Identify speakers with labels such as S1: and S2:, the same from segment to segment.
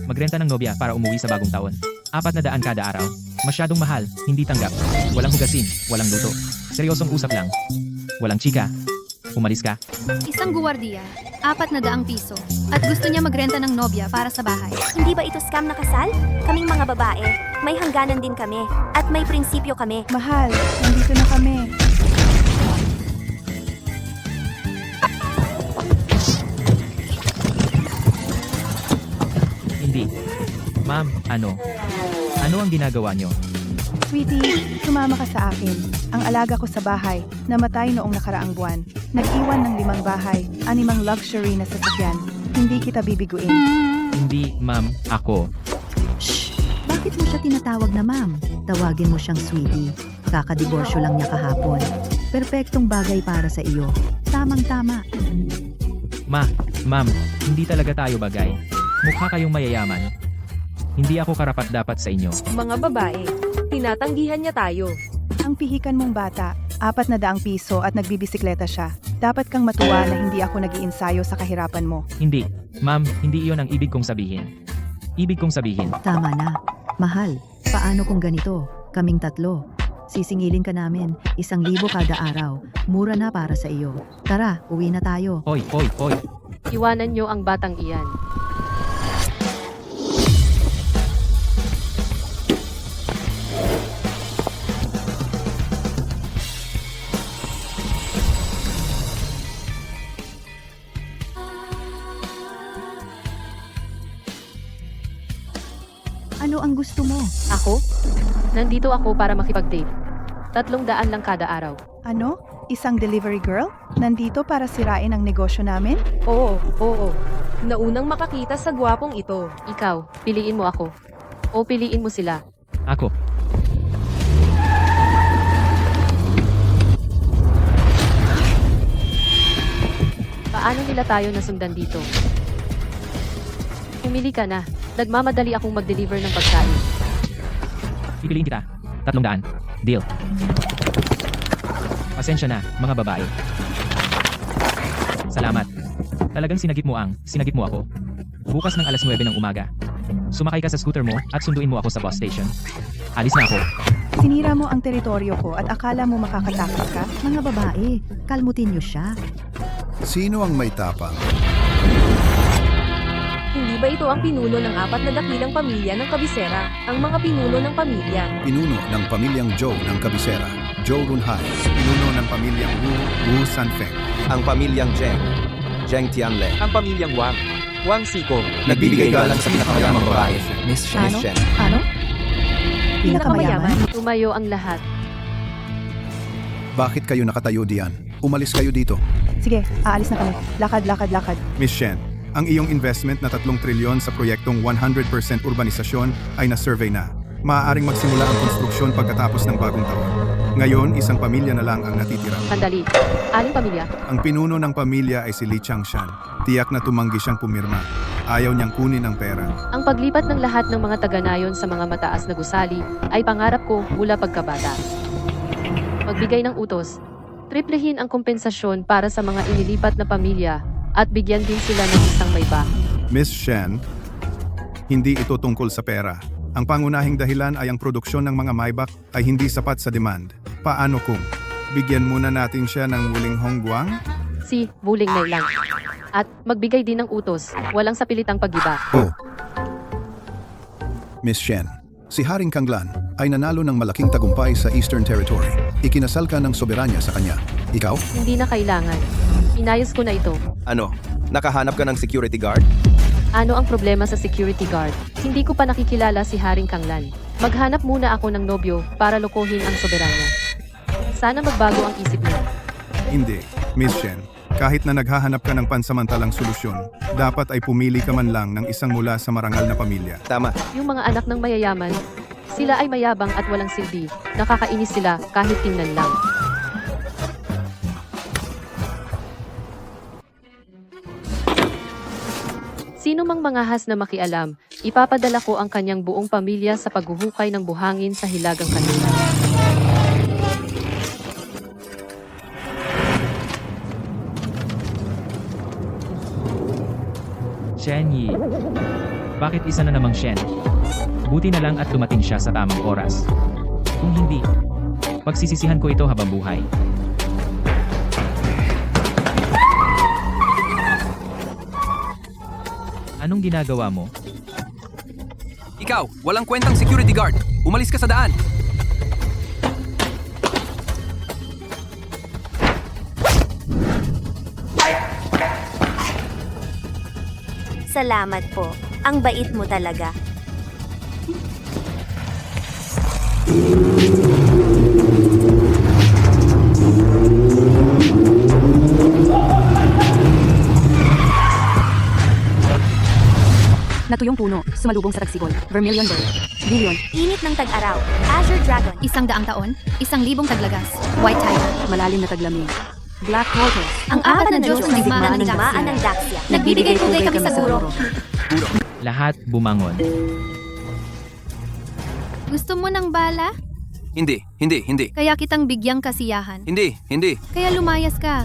S1: Magrenta ng nobya para umuwi sa bagong taon. 400 kada araw. Masyadong mahal, hindi tanggap. Walang hugasin, walang luto. Seryosong usap lang. Walang chika. Umalis ka.
S2: Isang guwardiya, 400 piso. At gusto niya magrenta ng nobya para sa bahay.
S3: Hindi ba ito scam na kasal? Kaming mga babae, may hangganan din kami. At may prinsipyo kami.
S4: Mahal, nandito na kami.
S1: Hindi. Ma'am, ano? Ano ang ginagawa nyo?
S4: Sweetie, sumama ka sa akin. Ang alaga ko sa bahay, namatay noong nakaraang buwan. Nag-iwan ng 5 bahay, 6 luxury na sasakyan. Hindi kita bibiguin.
S1: Hindi, ma'am, ako.
S5: Bakit mo siya tinatawag na ma'am? Tawagin mo siyang sweetie. Kakadiborsyo lang niya kahapon. Perpektong bagay para sa iyo. Tamang-tama.
S1: Ma'am, hindi talaga tayo bagay. Mukha kayong mayayaman. Hindi ako karapat-dapat sa inyo.
S6: Mga babae, tinatanggihan niya tayo.
S4: Ang pihikan mong bata, 400 piso at nagbibisikleta siya. Dapat kang matuwa na hindi ako nag-iinsayo sa kahirapan mo.
S1: Hindi. Ma'am, hindi iyon ang ibig kong sabihin. Ibig kong sabihin,
S5: Tama na. Mahal, paano kung ganito? Kaming 3. Sisingilin ka namin, 1,000 kada araw. Mura na para sa iyo. Tara, uwi na tayo.
S1: Hoy.
S6: Iwanan niyo ang batang iyan.
S5: Ano ang gusto mo?
S6: Ako? Nandito ako para makipag-date. 300 lang kada araw.
S4: Ano? Isang delivery girl? Nandito para sirain ang negosyo namin?
S6: Oo. Naunang makakita sa gwapong ito. Ikaw, piliin mo ako. O piliin mo sila.
S1: ako.
S6: Paano nila tayo nasundan dito? Pumili ka na. Nagmamadali akong mag-deliver ng pagkain.
S1: Pipiliin kita. 300. Deal. Pasensya na, mga babae. Salamat. Talagang sinagip mo ako. Bukas ng alas 9 ng umaga. Sumakay ka sa scooter mo at sunduin mo ako sa bus station. Alis na ako.
S4: Sinira mo ang teritoryo ko at akala mo makakatakas ka?
S5: Mga babae, kalmutin niyo siya.
S7: Sino ang may tapang?
S6: Hindi ba ito ang pinuno ng 4 na dakilang pamilya ng Kabisera? Ang mga pinuno ng pamilya.
S7: Pinuno ng pamilyang Zhou ng Kabisera, Zhou Runhai. Pinuno ng pamilyang Wu Sanfeng.
S8: Ang pamilyang Zheng Tianle.
S9: Ang pamilyang Wang Siko.
S8: Nagbibigay galang sa pinakamayamang babae, Miss
S4: Ano?
S8: Shen.
S4: Ano? Pinakamayaman?
S6: Tumayo ang lahat.
S7: Bakit kayo nakatayo diyan? Umalis kayo dito.
S4: Sige, aalis na kami. Lakad.
S7: Miss Shen, ang iyong investment na 3 trilyon sa proyektong 100% urbanisasyon ay na-survey na. Maaaring magsimula ang konstruksyon pagkatapos ng bagong taon. Ngayon, isang pamilya na lang ang natitira.
S6: Sandali. Aling pamilya?
S7: Ang pinuno ng pamilya ay si Li Changshan. Tiyak na tumanggi siyang pumirma. Ayaw niyang kunin ang pera.
S6: Ang paglipat ng lahat ng mga taga-nayon sa mga mataas na gusali ay pangarap ko mula pagkabata. Magbigay ng utos. Triplehin ang kompensasyon para sa mga inilipat na pamilya at bigyan din sila ng isang may bahay.
S7: Miss Shen, hindi ito tungkol sa pera. Ang pangunahing dahilan ay ang produksyon ng mga Maybach ay hindi sapat sa demand. Paano kung bigyan muna natin siya ng Wuling Hongguang?
S6: Si Wuling na lang. At magbigay din ng utos, walang sapilitang pag-iba.
S7: Oh. Miss Shen, si Haring Kanglan ay nanalo ng malaking tagumpay sa Eastern Territory. Ikinasal ka ng soberanya sa kanya. Ikaw?
S6: Hindi na kailangan. Inayos ko na ito.
S8: Ano? Nakahanap ka ng security guard?
S6: Ano ang problema sa security guard? Hindi ko pa nakikilala si Haring Kanglan. Maghanap muna ako ng nobyo para lokohin ang soberanya. Sana magbago ang isip niya.
S7: Hindi. Miss Shen, kahit na naghahanap ka ng pansamantalang solusyon, dapat ay pumili ka man lang ng isang mula sa marangal na pamilya.
S8: Tama.
S6: Yung mga anak ng mayayaman, sila ay mayabang at walang silbi. Nakakainis sila kahit tingnan lang. Sino mang mangahas na makialam, ipapadala ko ang kanyang buong pamilya sa paghuhukay ng buhangin sa hilagang kanluran.
S1: Chen Yi. Bakit isa na namang Shen? Buti na lang at dumating siya sa tamang oras. Kung hindi, pagsisisihan ko ito habang buhay. Anong ginagawa mo?
S8: Ikaw, walang kwentang security guard. Umalis ka sa daan.
S3: Salamat po. Ang bait mo talaga.
S10: Natuyong puno, sumalubong sa tagsibol. Vermilion bird. Billion.
S3: Init ng tag-araw. Azure Dragon.
S2: 100 taon, 1,000 taglagas. White Tiger.
S10: Malalim na taglamig. Black Tortoise.
S2: Ang apat na Diyos ng digmaan ng
S3: Digmaan
S2: Daxia.
S3: ng Daxia.
S2: Nagbibigay-pugay kami sa guro.
S1: Lahat bumangon.
S2: Gusto mo ng bala?
S8: Hindi.
S2: Kaya kitang bigyang kasiyahan.
S8: Hindi.
S2: Kaya lumayas ka.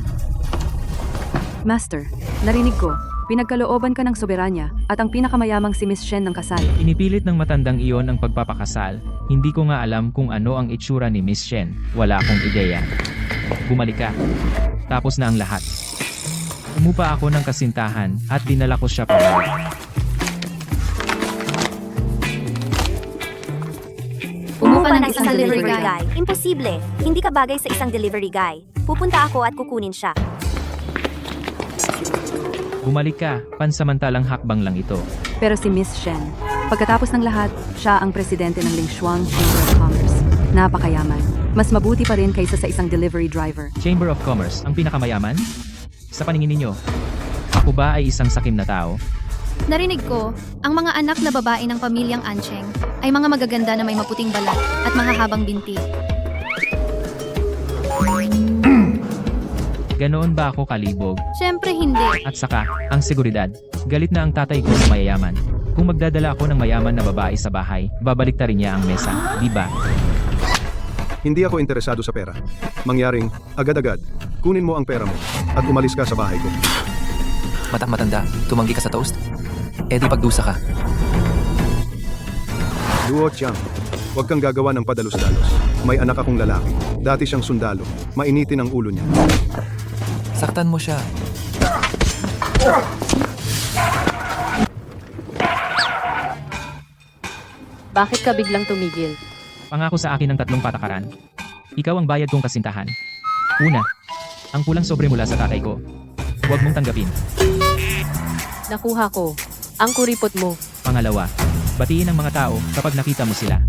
S10: Master, narinig ko. Pinagkalooban ka ng soberanya at ang pinakamayamang si Miss Shen ng kasal.
S1: Inipilit ng matandang iyon ang pagpapakasal. Hindi ko nga alam kung ano ang itsura ni Miss Shen. Wala akong ideya. Bumalik ka. Tapos na ang lahat. Umupa ako ng kasintahan at dinala ko siya pabalik.
S3: Umupa ng isang delivery guy. Imposible. Hindi ka bagay sa isang delivery guy. Pupunta ako at kukunin siya.
S1: Bumalik ka, pansamantalang hakbang lang ito.
S10: Pero si Miss Shen, pagkatapos ng lahat, siya ang presidente ng Lingshuang Chamber of Commerce. Napakayaman. Mas mabuti pa rin kaysa sa isang delivery driver.
S1: Chamber of Commerce, ang pinakamayaman? Sa paningin ninyo, ako ba ay isang sakim na tao?
S2: Narinig ko, ang mga anak na babae ng pamilyang Ancheng ay mga magaganda na may maputing balat at mahahabang binti.
S1: Ganoon ba ako kalibog?
S2: Siyempre hindi.
S1: At saka, ang seguridad. Galit na ang tatay ko sa mayayaman. Kung magdadala ako ng mayaman na babae sa bahay, babalik ta rin niya ang mesa, di ba?
S7: Hindi ako interesado sa pera. Mangyaring, agad-agad, kunin mo ang pera mo at umalis ka sa bahay ko.
S8: Matanda, tumanggi ka sa toast? Eh di pagdusa ka.
S7: Luo Chiang, huwag kang gagawa ng padalos-dalos. May anak akong lalaki. Dati siyang sundalo. Mainitin ang ulo niya.
S8: Saktan mo siya.
S6: Bakit ka biglang tumigil?
S1: Pangako sa akin ng 3 patakaran. Ikaw ang bayad kong kasintahan. Una, ang pulang sobre mula sa tatay ko. Huwag mong tanggapin.
S6: Nakuha ko. Ang kuripot mo.
S1: Pangalawa, batiin ang mga tao kapag nakita mo sila.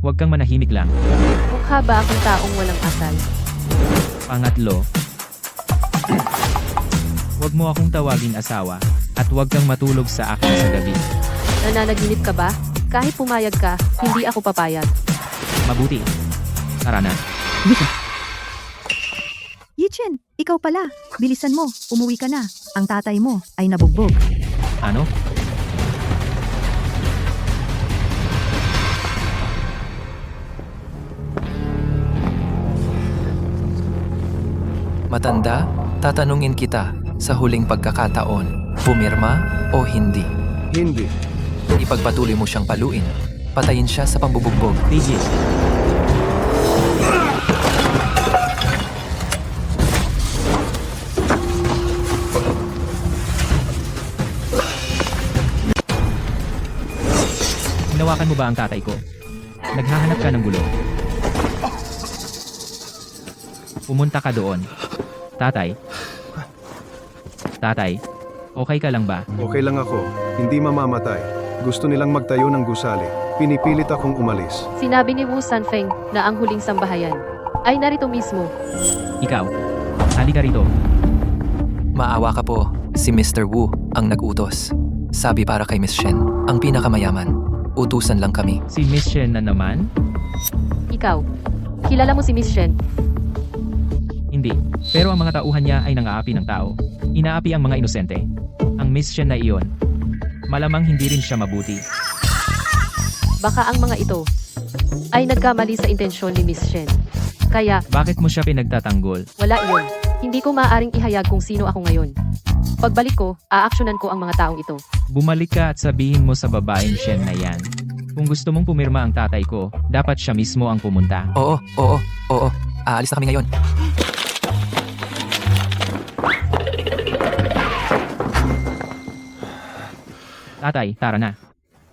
S1: Huwag kang manahimik lang.
S6: Mukha ba akong taong walang asal?
S1: Pangatlo, huwag mo akong tawagin asawa at huwag kang matulog sa akin sa gabi.
S6: Nananaginip ka ba? Kahit pumayag ka, hindi ako papayag.
S1: Mabuti. Tara na.
S5: Yichen, ikaw pala. Bilisan mo, umuwi ka na. Ang tatay mo ay nabugbog.
S1: Ano?
S11: Matanda, tatanungin kita sa huling pagkakataon, pumirma o hindi?
S7: Hindi.
S11: Ipagpatuloy mo siyang paluin. Patayin siya sa pambubugbog.
S1: Tigil. Hinawakan mo ba ang tatay ko? Naghahanap ka ng gulo. Pumunta ka doon. Tatay. Tatay, okay ka lang ba?
S7: Okay lang ako. Hindi mamamatay. Gusto nilang magtayo ng gusali. Pinipilit akong umalis.
S6: Sinabi ni Wu Sanfeng na ang huling sambahayan ay narito mismo.
S1: Ikaw, halika rito.
S11: Maawa ka po, si Mr. Wu ang nag-utos. Sabi para kay Miss Shen, ang pinakamayaman. Utusan lang kami.
S1: Si Miss Shen na naman?
S6: Ikaw, kilala mo si Miss Shen?
S1: Hindi. Pero ang mga tauhan niya ay nangaapi ng tao. Inaapi ang mga inosente. Ang Miss Shen na iyon, malamang hindi rin siya mabuti.
S6: Baka ang mga ito ay nagkamali sa intensyon ni Miss Shen. Kaya,
S1: Bakit mo siya pinagtatanggol?
S6: wala iyon. Hindi ko maaaring ihayag kung sino ako ngayon. Pagbalik ko, aaksyonan ko ang mga taong ito.
S1: Bumalik ka at sabihin mo sa babaeng Shen na yan. Kung gusto mong pumirma ang tatay ko, dapat siya mismo ang pumunta.
S8: Oo. Aalis na kami ngayon.
S1: Tatay, tara na.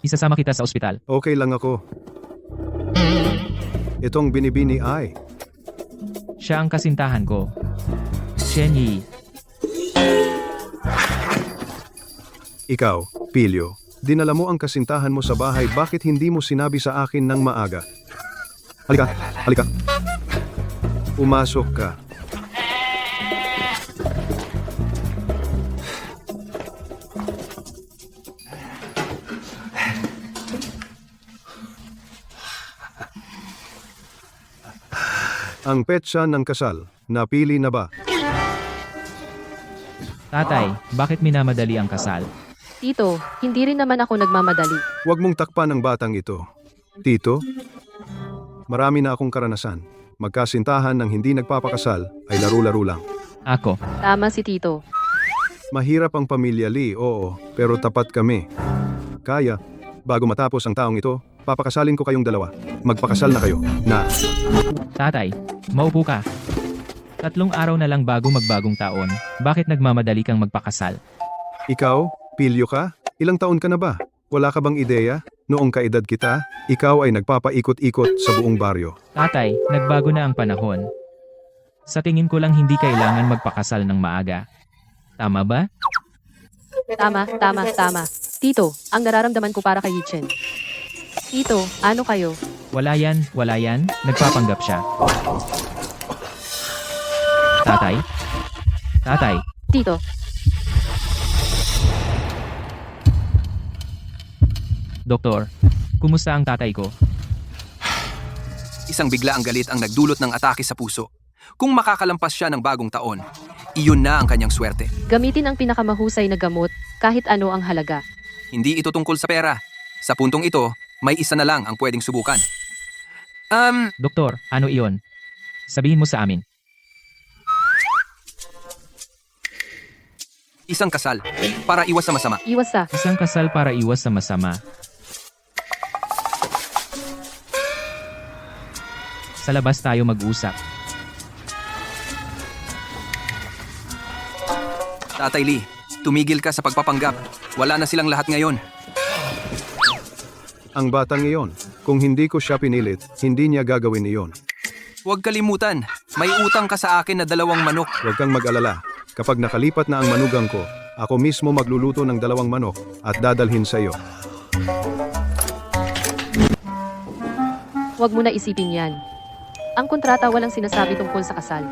S1: Isasama kita sa ospital.
S7: Okay lang ako. Itong binibini ay...
S1: Siya ang kasintahan ko. Shen Yi.
S7: Ikaw, Pilyo, dinala mo ang kasintahan mo sa bahay, bakit hindi mo sinabi sa akin ng maaga? Halika. Pumasok ka. Ang petsa ng kasal, napili na ba?
S1: Tatay, bakit minamadali ang kasal?
S6: Tito, hindi rin naman ako nagmamadali.
S7: Huwag mong takpan ang batang ito. Tito, marami na akong karanasan. Magkasintahan ng hindi nagpapakasal ay laro-laro lang.
S1: Ako.
S6: Tama si Tito.
S7: Mahirap ang pamilya Lee, oo, pero tapat kami. Kaya, bago matapos ang taong ito, papakasalin ko kayong dalawa. Magpakasal na kayo. Na.
S1: Tatay, maupo ka. 3 araw na lang bago magbagong taon. Bakit nagmamadali kang magpakasal?
S7: Ikaw, Pilyo ka? Ilang taon ka na ba? Wala ka bang ideya? Noong kaedad kita, ikaw ay nagpapaikot-ikot sa buong baryo.
S1: Tatay, nagbago na ang panahon. Sa tingin ko lang hindi kailangan magpakasal ng maaga. Tama ba?
S6: Tama. Tito, ang nararamdaman ko para kay Yichen. Tito, ano kayo?
S1: Wala yan. Nagpapanggap siya. Tatay.
S6: Tito,
S1: Doktor, kumusta ang tatay ko?
S11: Isang bigla ang galit ang nagdulot ng atake sa puso. Kung makakalampas siya ng bagong taon, iyon na ang kanyang swerte.
S6: gamitin ang pinakamahusay na gamot kahit ano ang halaga.
S11: Hindi ito tungkol sa pera. Sa puntong ito, may isa na lang ang pwedeng subukan.
S1: Doktor, ano iyon? Sabihin mo sa amin.
S11: Isang kasal para iwas sa masama.
S6: Iwas sa
S1: Isang kasal para iwas sa masama. Sa labas tayo mag-usap.
S11: Tatay Lee, tumigil ka sa pagpapanggap. Wala na silang lahat ngayon.
S7: Ang batang iyon, kung hindi ko siya pinilit, hindi niya gagawin iyon.
S11: Huwag kalimutan, may utang ka sa akin na 2 manok.
S7: Huwag kang mag-alala. Kapag nakalipat na ang manugang ko, ako mismo magluluto ng 2 manok at dadalhin sa iyo.
S6: Huwag mo na isipin yan. Ang kontrata walang sinasabi tungkol sa kasal.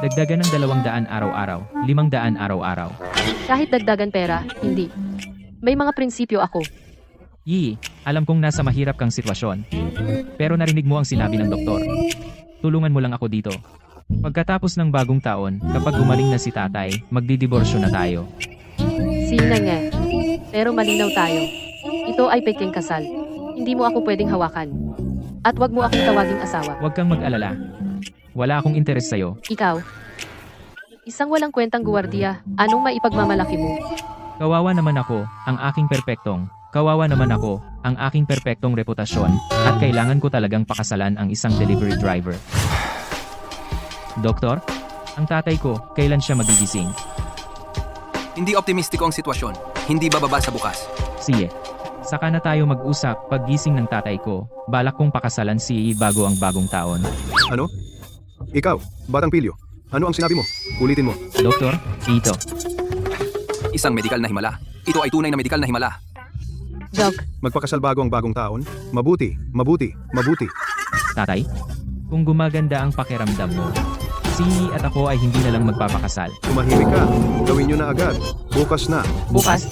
S1: Dagdagan ng 200 araw-araw, 500 araw-araw.
S6: Kahit dagdagan pera, hindi. May mga prinsipyo ako.
S1: Yi, alam kong nasa mahirap kang sitwasyon. Pero narinig mo ang sinabi ng doktor. Tulungan mo lang ako dito. Pagkatapos ng bagong taon, kapag gumaling na si tatay, magdidiborsyo na tayo.
S6: Sina nga. Pero malinaw tayo. Ito ay peking kasal. Hindi mo ako pwedeng hawakan. At wag mo akong tawaging asawa.
S1: Huwag kang mag-alala. Wala akong interes sa'yo.
S6: Ikaw. Isang walang kwentang guwardiya. Anong maipagmamalaki mo?
S1: Kawawa naman ako, ang aking perpektong. Kawawa naman ako, ang aking perpektong reputasyon. At kailangan ko talagang pakasalan ang isang delivery driver. Doktor, ang tatay ko, kailan siya magigising?
S11: Hindi optimistiko ang sitwasyon. Hindi bababa sa bukas.
S1: Sige. Saka na tayo mag-usap paggising ng tatay ko. Balak kong pakasalan si bago ang bagong taon.
S7: Ano? Ikaw, batang Pilyo, ano ang sinabi mo? Ulitin mo.
S1: Doktor, ito.
S11: Isang medikal na himala. Ito ay tunay na medikal na himala.
S6: Doc,
S7: Magpakasal bago ang bagong taon? Mabuti.
S1: Tatay, kung gumaganda ang pakiramdam mo, si at ako ay hindi na lang magpapakasal.
S7: Tumahimik ka. Gawin nyo na agad. Bukas na.
S6: bukas.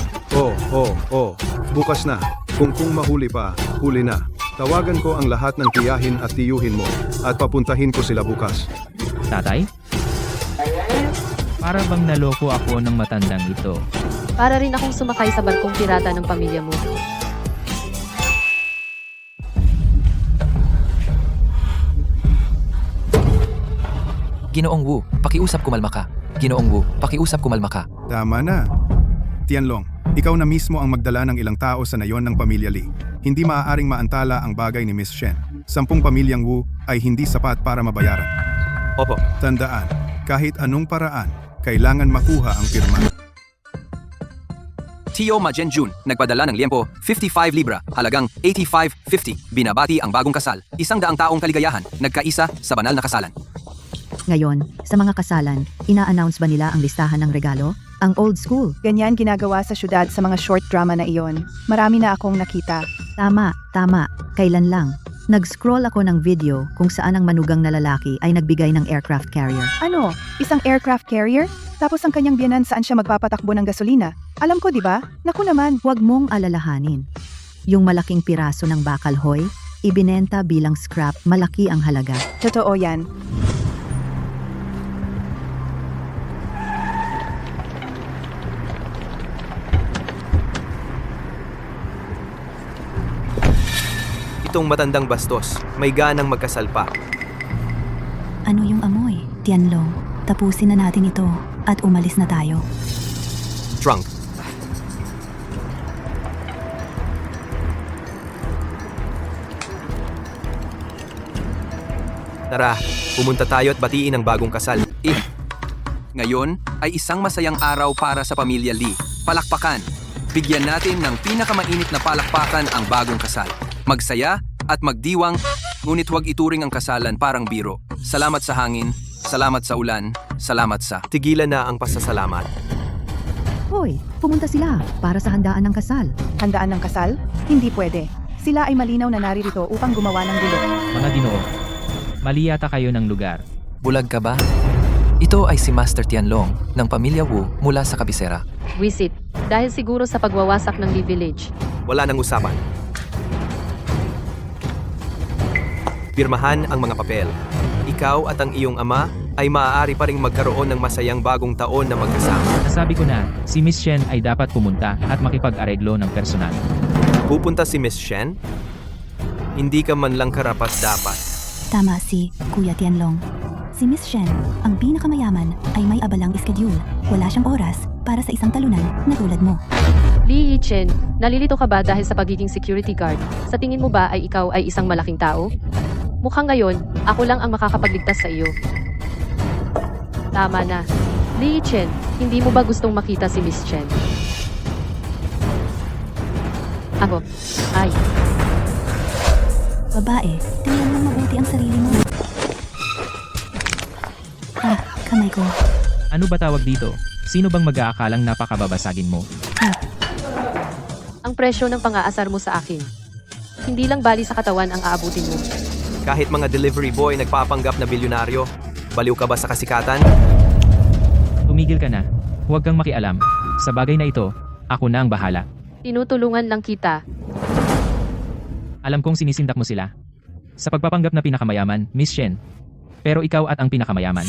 S7: Bukas na. Kung mahuli pa, huli na. Tawagan ko ang lahat ng tiyahin at tiyuhin mo at papuntahin ko sila bukas.
S1: Tatay? Para bang naloko ako ng matandang ito.
S6: Para rin akong sumakay sa barkong pirata ng pamilya mo.
S8: Ginoong Wu, pakiusap kumalma ka. Ginoong Wu, pakiusap kumalma ka.
S7: Tama na. Tianlong, ikaw na mismo ang magdala ng ilang tao sa nayon ng pamilya Li. Hindi maaaring maantala ang bagay ni Miss Shen. 10 pamilyang Wu ay hindi sapat para mabayaran.
S9: Opo.
S7: Tandaan, kahit anong paraan, kailangan makuha ang pirma.
S11: Tio Majenjun, nagpadala ng liempo, 55 libra, halagang 85.50. Binabati ang bagong kasal, 100 taong kaligayahan, nagkaisa sa banal na kasalan.
S5: Ngayon, sa mga kasalan, ina-announce ba nila ang listahan ng regalo? Ang old school.
S4: Ganyan ginagawa sa syudad sa mga short drama na iyon. Marami na akong nakita.
S5: Tama. Kailan lang? Nag-scroll ako ng video kung saan ang manugang na lalaki ay nagbigay ng aircraft carrier.
S4: Ano? Isang aircraft carrier? Tapos ang kanyang biyanan saan siya magpapatakbo ng gasolina? Alam ko, di ba? Naku naman.
S5: Huwag mong alalahanin. Yung malaking piraso ng bakal hoy, ibinenta bilang scrap, malaki ang halaga.
S4: Totoo yan.
S9: Itong matandang bastos, may ganang magkasal pa.
S3: Ano yung amoy? Tianlong, tapusin na natin ito at umalis na tayo.
S9: Drunk. Tara, pumunta tayo at batiin ang bagong kasal.
S11: Ngayon ay isang masayang araw para sa pamilya Lee. Palakpakan! Bigyan natin ng pinakamainit na palakpakan ang bagong kasal. Magsaya at magdiwang, ngunit huwag ituring ang kasalan parang biro. Salamat sa hangin, salamat sa ulan, salamat sa...
S9: Tigilan na ang pasasalamat.
S5: Hoy, pumunta sila para sa handaan ng kasal.
S4: Handaan ng kasal? Hindi pwede. Sila ay malinaw na naririto upang gumawa ng gulo.
S1: Mga Ginoo, mali yata kayo ng lugar.
S8: Bulag ka ba? Ito ay si Master Tianlong ng pamilya Wu mula sa kabisera.
S6: Wisit, dahil siguro sa pagwawasak ng Lee Village.
S9: Wala nang usapan. Pirmahan ang mga papel. Ikaw at ang iyong ama ay maaari pa ring magkaroon ng masayang bagong taon na magkasama.
S1: Nasabi ko na, si Miss Shen ay dapat pumunta at makipag-areglo ng personal.
S9: Pupunta si Miss Shen? Hindi ka man lang karapat-dapat.
S3: Tama si Kuya Tianlong. Si Miss Shen, ang pinakamayaman, ay may abalang schedule. Wala siyang oras para sa isang talunan na tulad mo.
S6: Lee Yichen, nalilito ka ba dahil sa pagiging security guard? Sa tingin mo ba ay ikaw ay isang malaking tao? Mukhang ngayon, ako lang ang makakapagligtas sa iyo. Tama na. Lee Yichen, hindi mo ba gustong makita si Miss Chen? Ako. Ay.
S3: Babae, tingnan mo mabuti ang sarili mo. Kamay ko.
S1: Ano ba tawag dito? Sino bang mag-aakalang napakababasagin mo?
S6: Ang presyo ng pang-aasar mo sa akin. Hindi lang bali sa katawan ang aabutin mo.
S9: Kahit mga delivery boy nagpapanggap na bilyonaryo, baliw ka ba sa kasikatan?
S1: Tumigil ka na. Huwag kang makialam. Sa bagay na ito, ako na ang bahala.
S6: Tinutulungan lang kita.
S1: Alam kong sinisindak mo sila. Sa pagpapanggap na pinakamayaman, Miss Shen. Pero ikaw at ang pinakamayaman.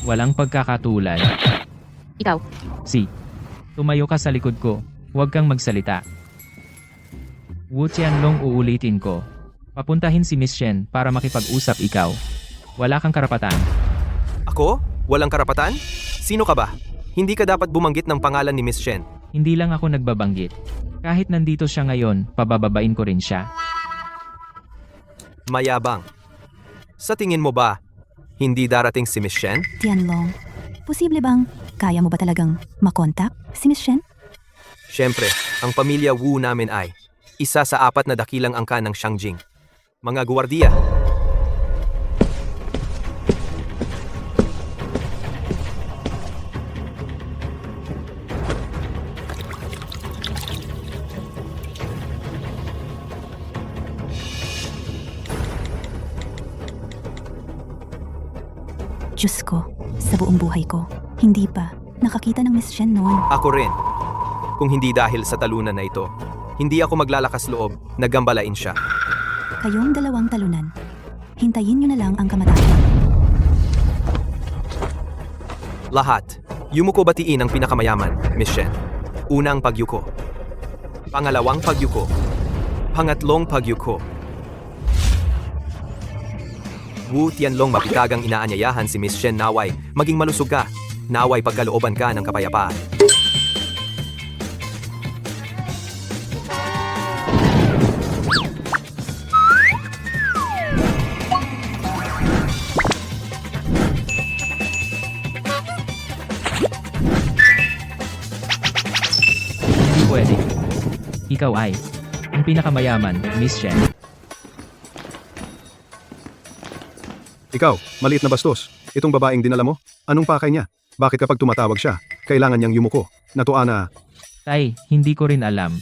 S1: Walang pagkakatulad.
S6: Ikaw.
S1: Si. Tumayo ka sa likod ko. Huwag kang magsalita. Wu Tianlong, uulitin ko. Papuntahin si Miss Shen para makipag-usap ikaw. Wala kang karapatan.
S9: Ako? Walang karapatan? Sino ka ba? Hindi ka dapat bumanggit ng pangalan ni Miss Shen.
S1: Hindi lang ako nagbabanggit. Kahit nandito siya ngayon, pabababain ko rin siya.
S9: Mayabang. Sa tingin mo ba, hindi darating si Miss Shen?
S3: Tianlong, posible bang kaya mo ba talagang makontak si Miss Shen?
S9: Siyempre, ang pamilya Wu namin ay isa sa 4 na dakilang angkan ng Shangjing. Mga guwardiya.
S3: Diyos ko, sa buong buhay ko, hindi pa nakakita ng Miss Shen noon.
S9: Ako rin. Kung hindi dahil sa talunan na ito, hindi ako maglalakas loob na gambalain siya.
S3: Kayong dalawang talunan, hintayin niyo na lang ang kamatayan.
S9: Lahat, yumuko batiin ang pinakamayaman, Miss Shen. Unang pagyuko. Pangalawang pagyuko. Pangatlong pagyuko. Wu Tianlong, mapitagang inaanyayahan si Miss Shen naway maging malusog ka Naway pagkalooban ka ng kapayapaan.
S1: Hindi pwede. Ikaw ay ang pinakamayaman, Miss Shen.
S7: Ikaw, maliit na bastos. Itong babaeng dinala mo, anong pakay niya? Bakit kapag tumatawag siya, kailangan niyang yumuko? Natuwa na,
S1: Tay, hindi ko rin alam.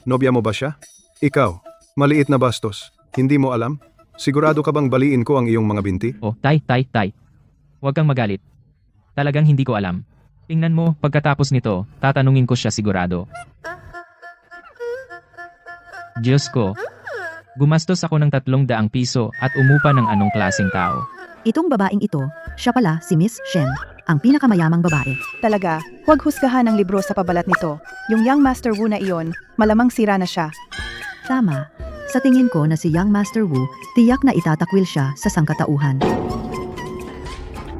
S7: nobya mo ba siya? Ikaw, maliit na bastos. Hindi mo alam? Sigurado ka bang baliin ko ang iyong mga binti?
S1: Oh, Tay. Huwag kang magalit. Talagang hindi ko alam. Tingnan mo, pagkatapos nito, tatanungin ko siya sigurado. Diyos ko. Gumastos ako ng 300 piso at umupa ng anong klaseng tao.
S5: Itong babaeng ito, siya pala si Miss Shen, ang pinakamayamang babae.
S4: Talaga, huwag husgahan ang libro sa pabalat nito. Yung Young Master Wu na iyon, malamang sira na siya.
S5: Tama. Sa tingin ko na si Young Master Wu, tiyak na itatakwil siya sa sangkatauhan.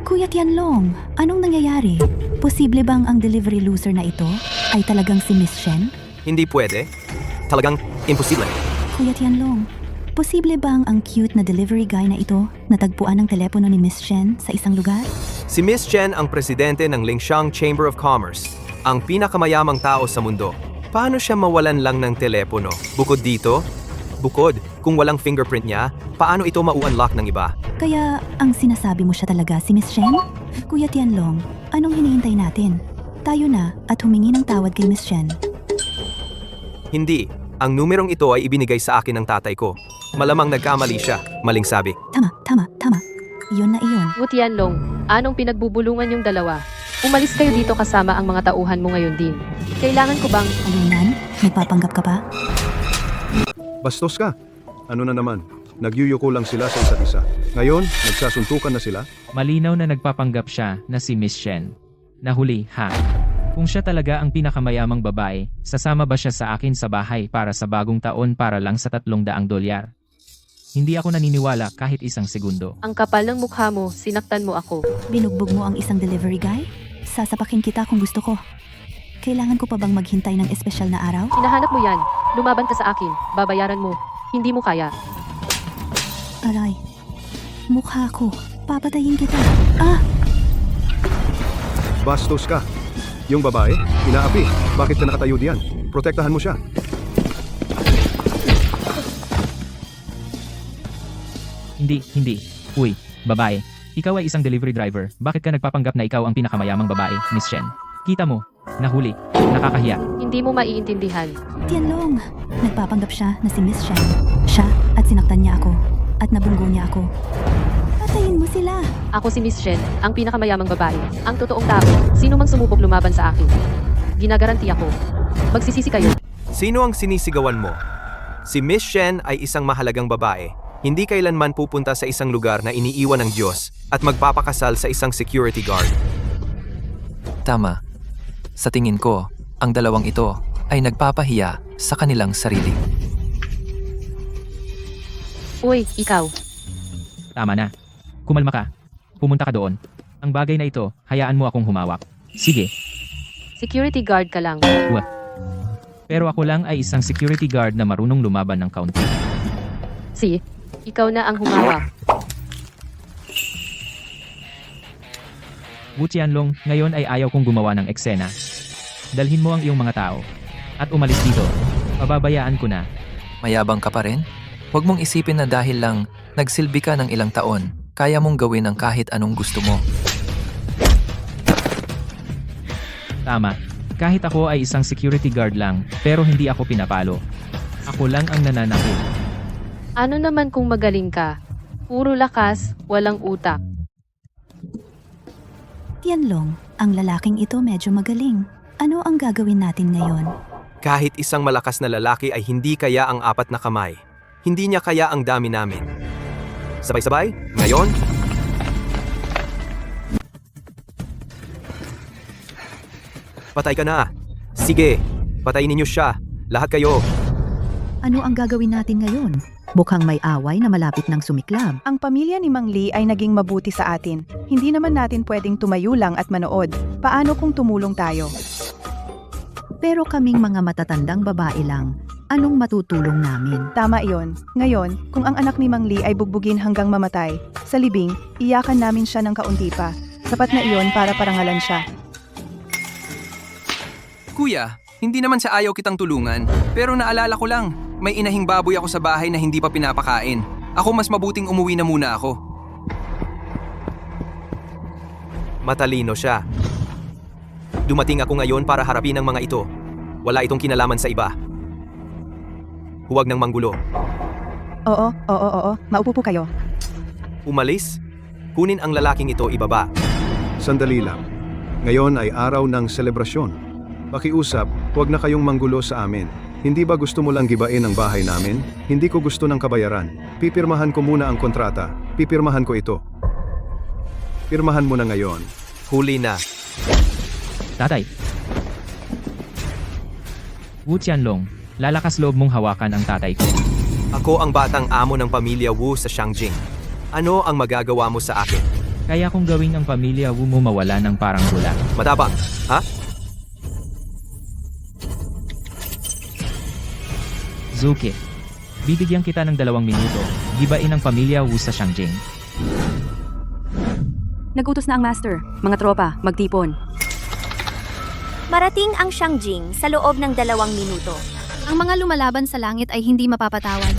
S3: Kuya Tianlong, anong nangyayari? Posible bang ang delivery loser na ito ay talagang si Miss Shen?
S9: Hindi pwede. Talagang imposible.
S3: Kuya Tianlong, posible bang ang cute na delivery guy na ito natagpuan ng telepono ni Miss Shen sa isang lugar?
S9: Si Miss Chen ang presidente ng Lingshan Chamber of Commerce, ang pinakamayamang tao sa mundo. Paano siya mawalan lang ng telepono? Bukod dito, kung walang fingerprint niya, paano ito mau-unlock ng iba?
S3: Kaya ang sinasabi mo siya talaga si Miss Shen? Kuya Tianlong, anong hinihintay natin? Tayo na at humingi ng tawad kay Miss Shen.
S9: Hindi. Ang numerong ito ay ibinigay sa akin ng tatay ko. Malamang nagkamali siya. Maling sabi.
S3: Tama. Iyon na iyon.
S6: Wu Tianlong, anong pinagbubulungan yung dalawa? Umalis kayo dito kasama ang mga tauhan mo ngayon din. Kailangan ko bang...
S3: Ayunan, nagpapanggap ka pa?
S7: Bastos ka. Ano na naman? Nagyuyuko lang sila sa isa't isa. Ngayon, nagsasuntukan na sila.
S1: Malinaw na nagpapanggap siya na si Miss Shen. Nahuli, ha? Kung siya talaga ang pinakamayamang babae, sasama ba siya sa akin sa bahay para sa bagong taon para lang sa $300? Hindi ako naniniwala kahit isang segundo.
S6: Ang kapal ng mukha mo, sinaktan mo ako.
S3: Binugbog mo ang isang delivery guy? Sasapakin kita kung gusto ko. Kailangan ko pa bang maghintay ng espesyal na araw?
S6: Hinahanap mo yan. Lumaban ka sa akin. Babayaran mo. Hindi mo kaya.
S3: Aray, mukha ko. Papatayin kita. Ah!
S7: Bastos ka. Yung babae, inaapi. Bakit ka nakatayo diyan? Protektahan mo siya.
S1: Hindi. Uy, babae. Ikaw ay isang delivery driver. Bakit ka nagpapanggap na ikaw ang pinakamayamang babae, Miss Shen? Kita mo. Nahuli. Nakakahiya.
S6: Hindi mo maiintindihan.
S3: Tianlong, nagpapanggap siya na si Miss Shen. Siya at sinaktan niya ako. At nabunggo niya ako. Patayin mo sila.
S6: Ako si Miss Shen, ang pinakamayamang babae. Ang totoong tao. Sino mang sumubok lumaban sa akin. Ginagaranti ako. Magsisisi kayo.
S9: Sino ang sinisigawan mo? Si Miss Shen ay isang mahalagang babae. Hindi kailanman pupunta sa isang lugar na iniiwan ng Diyos at magpapakasal sa isang security guard.
S8: Tama. Sa tingin ko, ang dalawang ito ay nagpapahiya sa kanilang sarili.
S6: Uy, ikaw.
S1: Tama na. Kumalma ka. Pumunta ka doon. Ang bagay na ito, hayaan mo akong humawak. Sige.
S6: Security guard ka lang.
S1: Pero ako lang ay isang security guard na marunong lumaban ng kaunti.
S6: Si, ikaw na ang humawak.
S1: Wu Tianlong, ngayon ay ayaw kong gumawa ng eksena. Dalhin mo ang iyong mga tao. At umalis dito. Pababayaan ko na.
S8: Mayabang ka pa rin? Huwag mong isipin na dahil lang nagsilbi ka ng ilang taon, kaya mong gawin ang kahit anong gusto mo.
S1: Tama. Kahit ako ay isang security guard lang, pero hindi ako pinapalo. Ako lang ang nananakit.
S6: Ano naman kung magaling ka? Puro lakas, walang utak.
S3: Tianlong, ang lalaking ito medyo magaling. Ano ang gagawin natin ngayon?
S9: Kahit isang malakas na lalaki ay hindi kaya ang 4 na kamay. Hindi niya kaya ang dami namin. Sabay-sabay? Ngayon? Patay ka na. Sige, patayin ninyo siya. Lahat kayo.
S5: Ano ang gagawin natin ngayon? Mukhang may away na malapit ng sumiklab.
S4: Ang pamilya ni Mang Lee ay naging mabuti sa atin. Hindi naman natin pwedeng tumayo lang at manood. Paano kung tumulong tayo?
S5: Pero kaming mga matatandang babae lang, anong matutulong namin?
S4: Tama iyon. Ngayon, kung ang anak ni Mang Lee ay bugbugin hanggang mamatay, sa libing, iyakan namin siya ng kaunti pa. Sapat na iyon para parangalan siya.
S11: Kuya, hindi naman sa ayaw kitang tulungan, pero naalala ko lang, may inahing baboy ako sa bahay na hindi pa pinapakain. Ako mas mabuting umuwi na muna ako.
S9: Matalino siya. Dumating ako ngayon para harapin ang mga ito. Wala itong kinalaman sa iba. Huwag nang manggulo.
S4: Oo. Maupo po kayo.
S9: Umalis? Kunin ang lalaking ito ibaba.
S7: Sandali lang. Ngayon ay araw ng selebrasyon. Pakiusap, huwag na kayong manggulo sa amin. Hindi ba gusto mo lang gibain ang bahay namin? Hindi ko gusto ng kabayaran. Pipirmahan ko muna ang kontrata. Pipirmahan ko ito. Pirmahan mo na ngayon.
S9: Huli na.
S1: Tatay. Wu Tianlong, lalakas loob mong hawakan ang tatay ko.
S9: Ako ang batang amo ng pamilya Wu sa Shangjing. Ano ang magagawa mo sa akin?
S1: Kaya kung gawing ang pamilya Wu mo mawala ng parang bula.
S9: Matapang, ha?
S1: Zuki, bibigyan kita ng 2 minuto. Gibain ang pamilya Wu sa Shangjing.
S10: Nagutos na ang master. Mga tropa, magtipon.
S12: Marating ang Shangjing sa loob ng 2 minuto.
S2: Ang mga lumalaban sa langit ay hindi mapapatawad.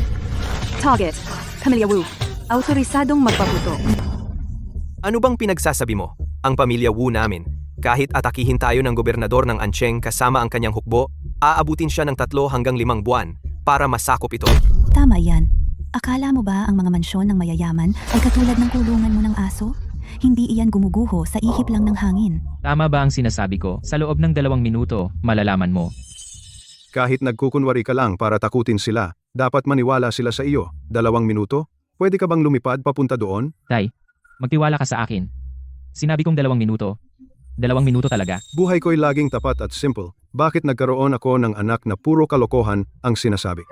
S10: Target, Pamilya Wu. Autorisadong magpaputo.
S9: Ano bang pinagsasabi mo? Ang pamilya Wu namin. Kahit atakihin tayo ng gobernador ng Ancheng kasama ang kanyang hukbo, aabutin siya ng 3 hanggang 5 buwan para masakop ito.
S3: Tama yan. Akala mo ba ang mga mansyon ng mayayaman ay katulad ng kulungan mo ng aso? Hindi iyan gumuguho sa ihip lang ng hangin.
S1: Tama ba ang sinasabi ko? Sa loob ng 2 minuto, malalaman mo.
S7: Kahit nagkukunwari ka lang para takutin sila, dapat maniwala sila sa iyo. 2 minuto? Pwede ka bang lumipad papunta doon?
S1: Tay, magtiwala ka sa akin. Sinabi kong 2 minuto. 2 minuto talaga.
S7: Buhay ko'y laging tapat at simple. Bakit nagkaroon ako ng anak na puro kalokohan ang sinasabi?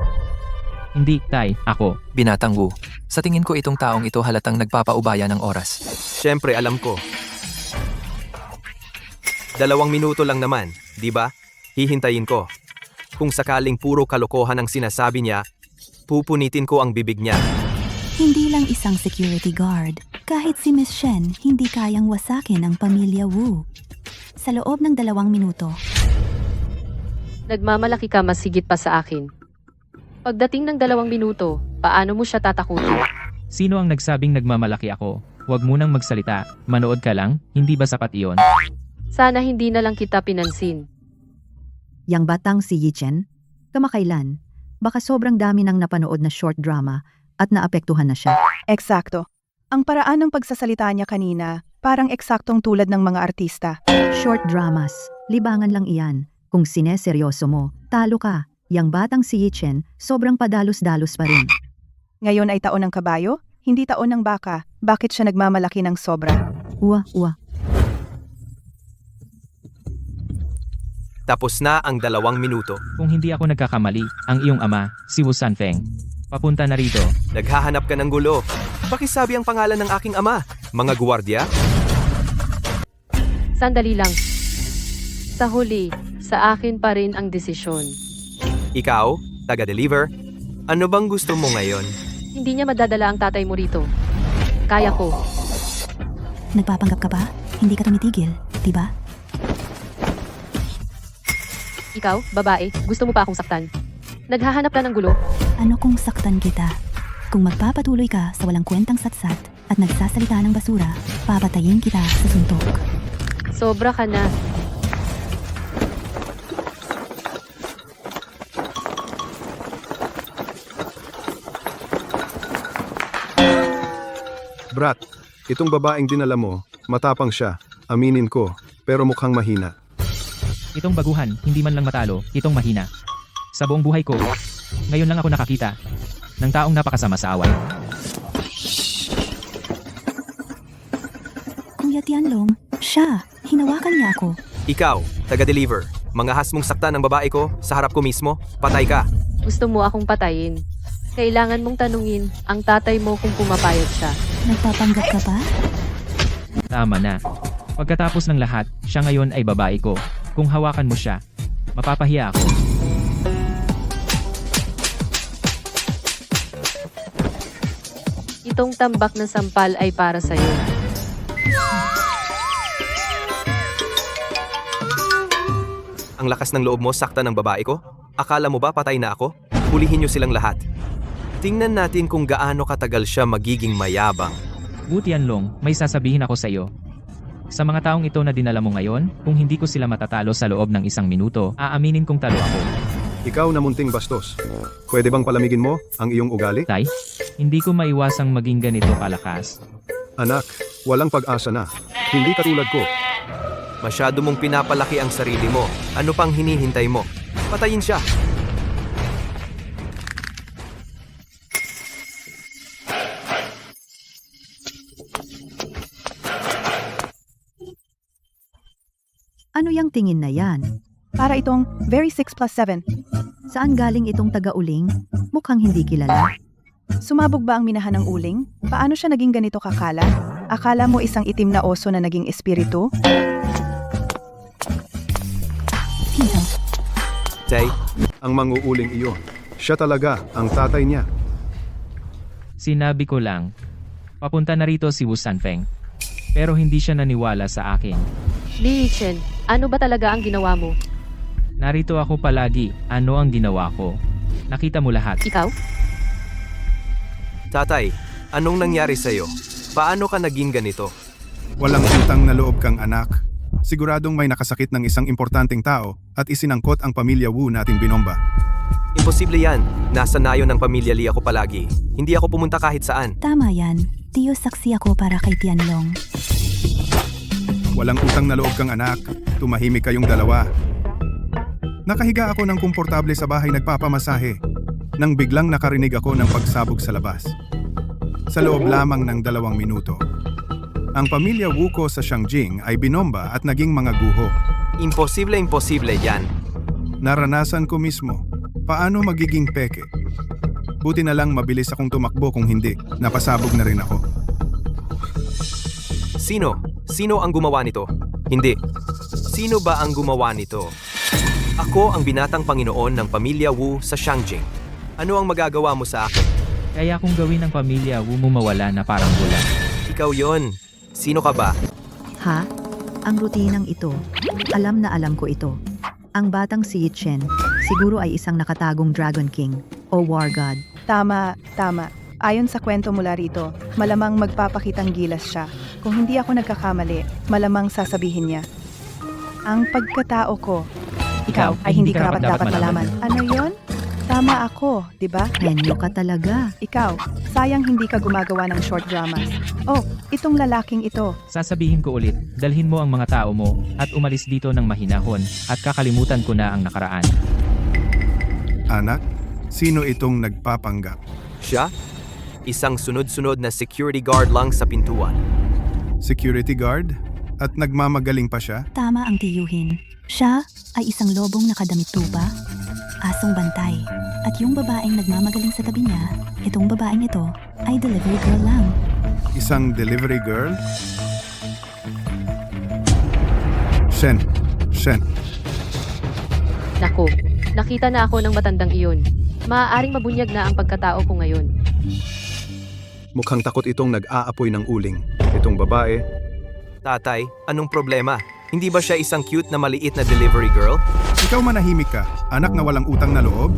S1: Hindi, tay, ako.
S8: Binatang Wu, sa tingin ko itong taong ito halatang nagpapaubaya ng oras.
S9: Siyempre alam ko. 2 minuto lang naman, di ba? Hihintayin ko. Kung sakaling puro kalokohan ang sinasabi niya, pupunitin ko ang bibig niya.
S3: Hindi lang isang security guard. Kahit si Miss Shen, hindi kayang wasakin ang pamilya Wu. Sa loob ng 2 minuto.
S6: Nagmamalaki ka mas higit pa sa akin. Pagdating ng 2 minuto, paano mo siya tatakutin?
S1: Sino ang nagsabing nagmamalaki ako? Huwag munang magsalita. Manood ka lang, hindi ba sapat iyon?
S6: Sana hindi na lang kita pinansin.
S5: Yang batang si Yi Chen, kamakailan, baka sobrang dami nang napanood na short drama at naapektuhan na siya.
S4: Eksakto. Ang paraan ng pagsasalita niya kanina, parang eksaktong tulad ng mga artista.
S5: Short dramas, libangan lang iyan. Kung sineseryoso mo, talo ka. Yang batang si Yi Chen, sobrang padalos-dalos pa rin.
S4: Ngayon ay taon ng kabayo, hindi taon ng baka. Bakit siya nagmamalaki ng sobra?
S5: Uwa.
S9: Tapos na ang 2 minuto.
S1: Kung hindi ako nagkakamali, ang iyong ama, si Wu Sanfeng. Papunta na rito.
S9: Naghahanap ka ng gulo. Pakisabi ang pangalan ng aking ama. Mga guwardiya?
S6: Sandali lang. Sa huli, sa akin pa rin ang desisyon.
S9: Ikaw, taga-deliver, ano bang gusto mo ngayon?
S6: Hindi niya madadala ang tatay mo rito. Kaya ko.
S3: Nagpapanggap ka ba? Hindi ka tumitigil, di ba?
S6: Ikaw, babae, gusto mo pa akong saktan? Naghahanap ka ng gulo?
S3: Ano kung saktan kita? Kung magpapatuloy ka sa walang kwentang satsat at nagsasalita ng basura, papatayin kita sa suntok.
S6: Sobra ka na.
S7: Brat, itong babaeng dinala mo, matapang siya, aminin ko, pero mukhang mahina.
S1: Itong baguhan, hindi man lang matalo, itong mahina. Sa buong buhay ko, ngayon lang ako nakakita ng taong napakasama sa away.
S3: Kuya Tianlong, siya, hinawakan niya ako.
S9: Ikaw, taga-deliver, manghahas mong saktan ng babae ko sa harap ko mismo, patay ka.
S6: Gusto mo akong patayin. Kailangan mong tanungin ang tatay mo kung pumapayag siya.
S3: Nagpapanggap ka pa?
S1: Tama na. Pagkatapos ng lahat, siya ngayon ay babae ko. Kung hawakan mo siya, mapapahiya ako.
S6: Itong tambak na sampal ay para sa'yo.
S9: Ang lakas ng loob mo sakta ng babae ko? Akala mo ba patay na ako? Hulihin niyo silang lahat. Tingnan natin kung gaano katagal siya magiging mayabang.
S1: Tianlong, may sasabihin ako sa iyo. Sa mga taong ito na dinala mo ngayon, kung hindi ko sila matatalo sa loob ng 1 minuto, aaminin kong talo ako.
S7: Ikaw na munting bastos. Pwede bang palamigin mo ang iyong ugali?
S1: Tay, hindi ko maiwasang maging ganito kalakas.
S7: Anak, walang pag-asa na. Hindi katulad ko.
S9: Masyado mong pinapalaki ang sarili mo. Ano pang hinihintay mo? Patayin siya!
S5: Ano yang tingin na yan?
S4: Para itong very 6 plus 7.
S5: Saan galing itong taga-uling? Mukhang hindi kilala.
S4: Sumabog ba ang minahan ng uling? Paano siya naging ganito kakala? Akala mo isang itim na oso na naging espiritu?
S3: Tito,
S9: Tay,
S7: Ang manguuling iyon. Siya talaga ang tatay niya.
S1: Sinabi ko lang, papunta na rito si Wu Sanfeng. Pero hindi siya naniwala sa akin.
S6: Li Yichen, ano ba talaga ang ginawa mo?
S1: Narito ako palagi, ano ang ginawa ko? Nakita mo lahat.
S6: Ikaw?
S9: tatay, anong nangyari sa'yo? Paano ka naging ganito?
S7: Walang utang na loob kang anak. Siguradong may nakasakit ng isang importanteng tao at isinangkot ang pamilya Wu nating binomba.
S9: Imposible yan. Nasa nayo ng pamilya Li ako palagi. Hindi ako pumunta kahit saan.
S3: tama yan. Tiyo, saksi ako para kay Tianlong.
S7: Walang utang na loob kang anak. Tumahimik kayong dalawa. Nakahiga ako ng komportable sa bahay nagpapamasahe nang biglang nakarinig ako ng pagsabog sa labas. Sa loob lamang ng 2 minuto, ang pamilya Wu ko sa Shangjing ay binomba at naging mga guho.
S9: Imposible yan.
S7: Naranasan ko mismo. Paano magiging peke? Buti na lang mabilis akong tumakbo, kung hindi, napasabog na rin ako.
S9: Sino? Sino ang gumawa nito? Hindi. Sino ba ang gumawa nito? Ako ang binatang Panginoon ng pamilya Wu sa Shangjing. Ano ang magagawa mo sa akin?
S1: Kaya kung gawin ng pamilya Wu mo mawala na parang bula.
S9: Ikaw yon. Sino ka ba?
S5: Ha? Ang rutinang ito. Alam na alam ko ito. Ang batang si Yichen, siguro ay isang nakatagong Dragon King o War God.
S4: Tama. Ayon sa kwento mula rito, malamang magpapakitang gilas siya. Kung hindi ako nagkakamali, malamang sasabihin niya. Ang pagkatao ko, ikaw ay hindi karapat dapat malaman. Ano yon? Tama ako, di ba?
S5: Henyo ka talaga.
S4: Ikaw, sayang hindi ka gumagawa ng short dramas. Oh, itong lalaking ito.
S1: Sasabihin ko ulit, dalhin mo ang mga tao mo at umalis dito ng mahinahon at kakalimutan ko na ang nakaraan.
S7: Anak, sino itong nagpapanggap?
S9: Siya? Isang sunod-sunod na security guard lang sa pintuan.
S7: Security guard? At nagmamagaling pa siya?
S3: Tama ang tiyuhin. Siya ay isang lobong nakadamit tupa, asong bantay, at yung babaeng nagmamagaling sa tabi niya, itong babaeng ito, ay delivery girl lang.
S7: Isang delivery girl? Shen.
S6: Naku, nakita na ako ng matandang iyon. Maaaring mabunyag na ang pagkatao ko ngayon.
S7: Mukhang takot itong nag-aapoy ng uling. Itong babae,
S9: Tatay, anong problema? Hindi ba siya isang cute na maliit na delivery girl?
S7: ikaw manahimik ka, anak na walang utang na loob?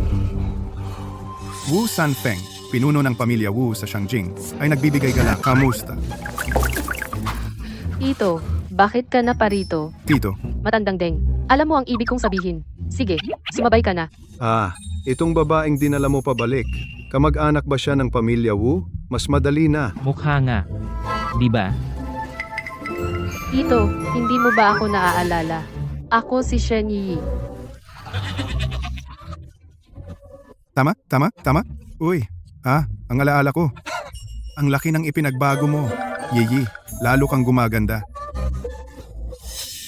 S7: Wu Sanfeng, pinuno ng pamilya Wu sa Shangjing, ay nagbibigay gala. Kamusta?
S6: Tito, bakit ka na parito?
S7: Tito,
S6: Matandang Deng, alam mo ang ibig kong sabihin. Sige, sumabay ka na.
S7: itong babaeng dinala mo pabalik. Kamag-anak ba siya ng pamilya Wu? Mas madali na.
S1: Mukha nga. Di ba?
S6: Tito, hindi mo ba ako naaalala? Ako si Shen Yi.
S7: Tama? Uy, ang alaala ko. Ang laki ng ipinagbago mo. Yiyi, lalo kang gumaganda.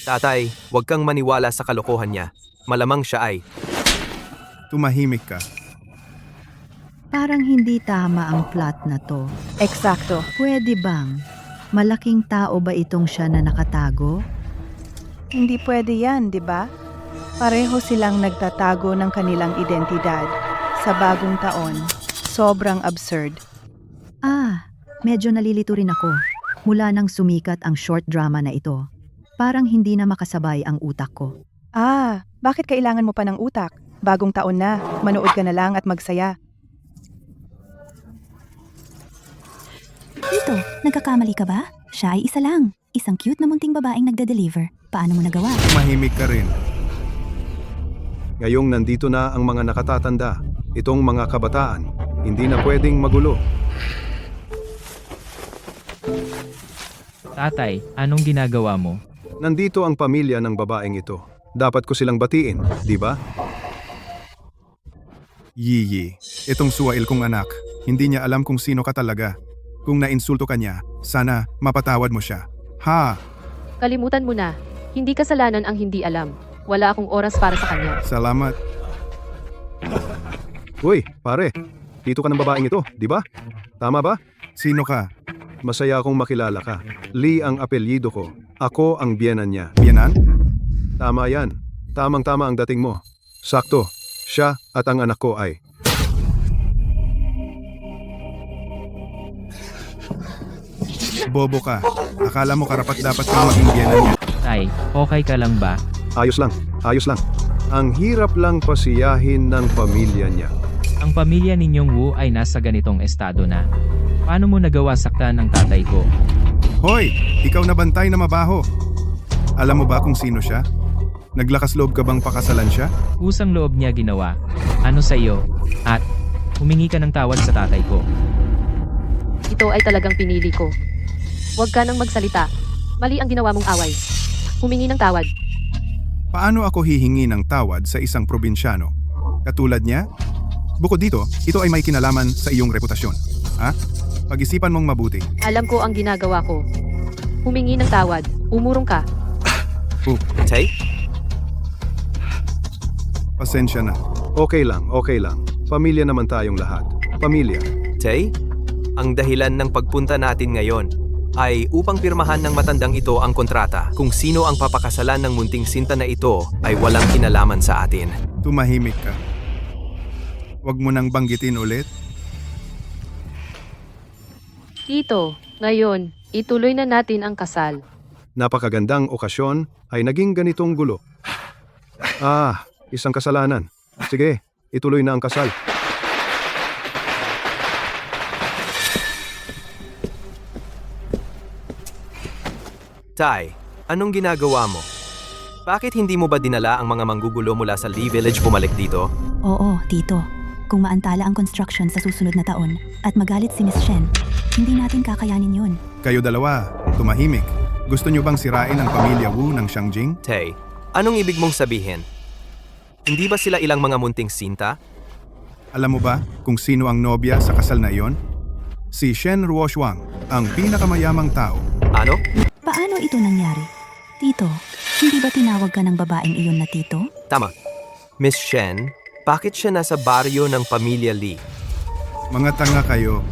S9: Tatay, huwag kang maniwala sa kalokohan niya. Malamang siya ay.
S7: Tumahimik ka.
S5: Parang hindi tama ang plot na to.
S4: Eksakto.
S5: Pwede bang? Malaking tao ba itong siya na nakatago?
S4: Hindi pwede yan, di ba? Pareho silang nagtatago ng kanilang identidad. Sa bagong taon, sobrang absurd.
S5: Medyo nalilito rin ako. Mula nang sumikat ang short drama na ito, parang hindi na makasabay ang utak ko.
S4: Bakit kailangan mo pa ng utak? Bagong taon na, manood ka na lang at magsaya.
S3: Tito, nagkakamali ka ba? Siya ay isa lang. Isang cute na munting babaeng nagde-deliver. Paano mo nagawa?
S7: Mahimik ka rin. Ngayong nandito na ang mga nakatatanda, itong mga kabataan, hindi na pwedeng magulo.
S1: Tatay, anong ginagawa mo?
S7: Nandito ang pamilya ng babaeng ito. Dapat ko silang batiin, di ba? Yiyi, itong suwail kong anak, hindi niya alam kung sino ka talaga. Kung nainsulto ka niya, sana mapatawad mo siya. Ha?
S6: Kalimutan mo na. Hindi kasalanan ang hindi alam. Wala akong oras para sa kanya.
S7: Salamat. Uy, pare. Dito ka ng babaeng ito, di ba? Tama ba? Sino ka? Masaya akong makilala ka. Lee ang apelyido ko. Ako ang biyenan niya. Biyenan? Tama yan. Tamang-tama ang dating mo. Sakto. Siya at ang anak ko ay... Bobo ka. Akala mo karapat-dapat kang maging biyenan niya.
S1: Tay, okay ka lang ba?
S7: Ayos lang. Ang hirap lang pasiyahin ng pamilya niya.
S1: Ang pamilya ninyong Wu ay nasa ganitong estado na. Paano mo nagawa saktan ang tatay ko?
S7: Hoy! Ikaw na bantay na mabaho. Alam mo ba kung sino siya? Naglakas loob ka bang pakasalan siya?
S1: Usang loob niya ginawa. Ano sa iyo? At humingi ka ng tawad sa tatay ko.
S6: Ito ay talagang pinili ko. Huwag ka nang magsalita. Mali ang ginawa mong away. Humingi ng tawad.
S7: Paano ako hihingi ng tawad sa isang probinsyano? Katulad niya? Bukod dito, ito ay may kinalaman sa iyong reputasyon. Ha? Pag-isipan mong mabuti.
S6: Alam ko ang ginagawa ko. Humingi ng tawad. Umurong ka.
S9: Tay?
S7: Pasensya na. Okay lang. Pamilya naman tayong lahat. Pamilya.
S9: Tay? Ang dahilan ng pagpunta natin ngayon ay upang pirmahan ng matandang ito ang kontrata. Kung sino ang papakasalan ng munting sinta na ito ay walang kinalaman sa atin.
S7: Tumahimik ka. Huwag mo nang banggitin ulit.
S6: Tito, ngayon, ituloy na natin ang kasal.
S7: Napakagandang okasyon ay naging ganitong gulo. Isang kasalanan. Sige, ituloy na ang kasal.
S9: Tay, anong ginagawa mo? Bakit hindi mo ba dinala ang mga manggugulo mula sa Lee Village bumalik dito?
S3: Oo, Tito. Kung maantala ang construction sa susunod na taon at magalit si Miss Shen, hindi natin kakayanin yun.
S7: Kayo dalawa, tumahimik. Gusto niyo bang sirain ang pamilya Wu ng Xiangjing?
S9: Tay, anong ibig mong sabihin? Hindi ba sila ilang mga munting sinta?
S7: Alam mo ba kung sino ang nobya sa kasal na iyon? Si Shen Ruoshuang, ang pinakamayamang tao.
S9: Ano?
S3: Paano ito nangyari? Tito, hindi ba tinawag ka ng babaeng iyon na Tito?
S9: Tama. Miss Shen, bakit siya nasa baryo ng pamilya Lee?
S7: Mga tanga kayo.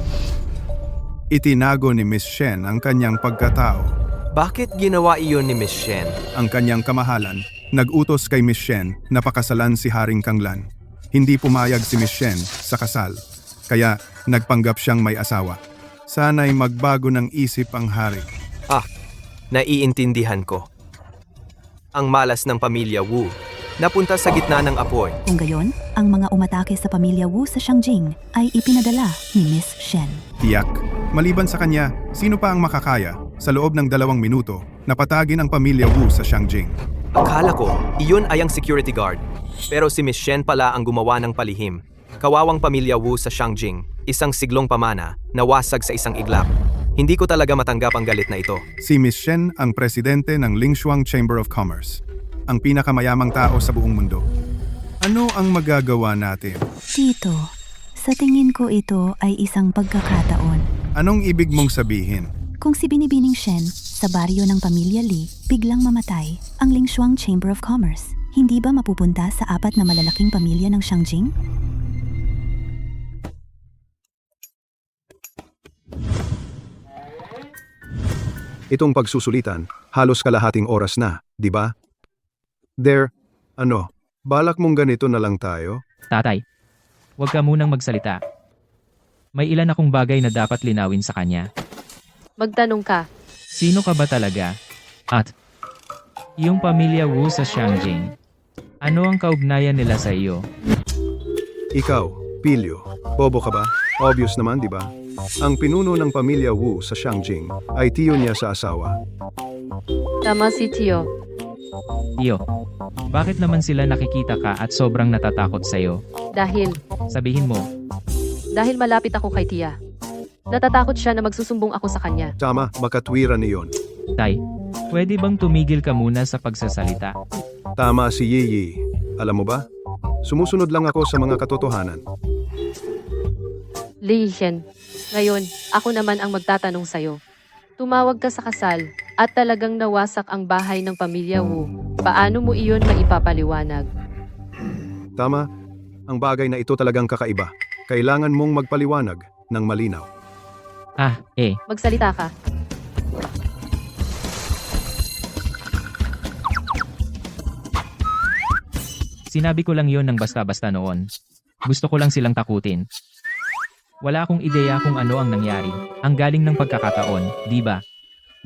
S7: Itinago ni Miss Shen ang kanyang pagkatao.
S9: Bakit ginawa iyon ni Miss Shen?
S7: Ang kanyang kamahalan, nag-utos kay Miss Shen na pakasalan si Haring Kanglan. Hindi pumayag si Miss Shen sa kasal, kaya nagpanggap siyang may asawa. Sana'y magbago ng isip ang hari.
S9: Naiintindihan ko. Ang malas ng pamilya Wu, napunta sa gitna ng apoy.
S3: Kung gayon, ang mga umatake sa pamilya Wu sa Xiangjing ay ipinadala ni Miss Shen.
S7: Tiyak, maliban sa kanya, sino pa ang makakaya sa loob ng 2 minuto na patagin ang pamilya Wu sa Xiangjing?
S9: Akala ko, iyon ay ang security guard. Pero si Miss Shen pala ang gumawa ng palihim. Kawawang pamilya Wu sa Xiangjing, isang siglong pamana, nawasag sa isang iglap. Hindi ko talaga matanggap ang galit na ito.
S7: Si Miss Shen ang presidente ng Lingshuang Chamber of Commerce, ang pinakamayamang tao sa buong mundo. Ano ang magagawa natin?
S3: Tito, sa tingin ko ito ay isang pagkakataon.
S7: Anong ibig mong sabihin?
S3: Kung si Binibining Shen sa baryo ng pamilya Lee biglang mamatay, ang Lingshuang Chamber of Commerce, hindi ba mapupunta sa 4 na malalaking pamilya ng Xiangjing?
S7: Itong pagsusulitan, halos kalahating oras na, di ba? Balak mong ganito na lang tayo?
S1: Tatay, huwag ka munang magsalita. May ilan akong bagay na dapat linawin sa kanya.
S6: Magtanong ka.
S1: Sino ka ba talaga? At iyong pamilya Wu sa Xiangjing. Ano ang kaugnayan nila sa iyo?
S7: Ikaw, Pilyo, bobo ka ba? Obvious naman, di ba? Ang pinuno ng pamilya Wu sa Xiangjing ay tiyo niya sa asawa.
S6: Tama si Tio.
S1: Tiyo, bakit naman sila nakikita ka at sobrang natatakot sa iyo?
S6: Dahil
S1: Sabihin mo,
S6: malapit ako kay Tia. Natatakot siya na magsusumbong ako sa kanya.
S7: Tama, makatwiran niyon.
S1: Tay, pwede bang tumigil ka muna sa pagsasalita?
S7: Tama si Yiyi. Alam mo ba? Sumusunod lang ako sa mga katotohanan.
S6: Li Hian, ngayon, ako naman ang magtatanong sa'yo. Tumawag ka sa kasal, at talagang nawasak ang bahay ng pamilya Wu. Paano mo iyon maipapaliwanag?
S7: Tama, ang bagay na ito talagang kakaiba. Kailangan mong magpaliwanag ng malinaw.
S6: Magsalita ka.
S1: Sinabi ko lang yon ng basta-basta noon. Gusto ko lang silang takutin. Wala akong ideya kung ano ang nangyari. Ang galing ng pagkakataon, di ba?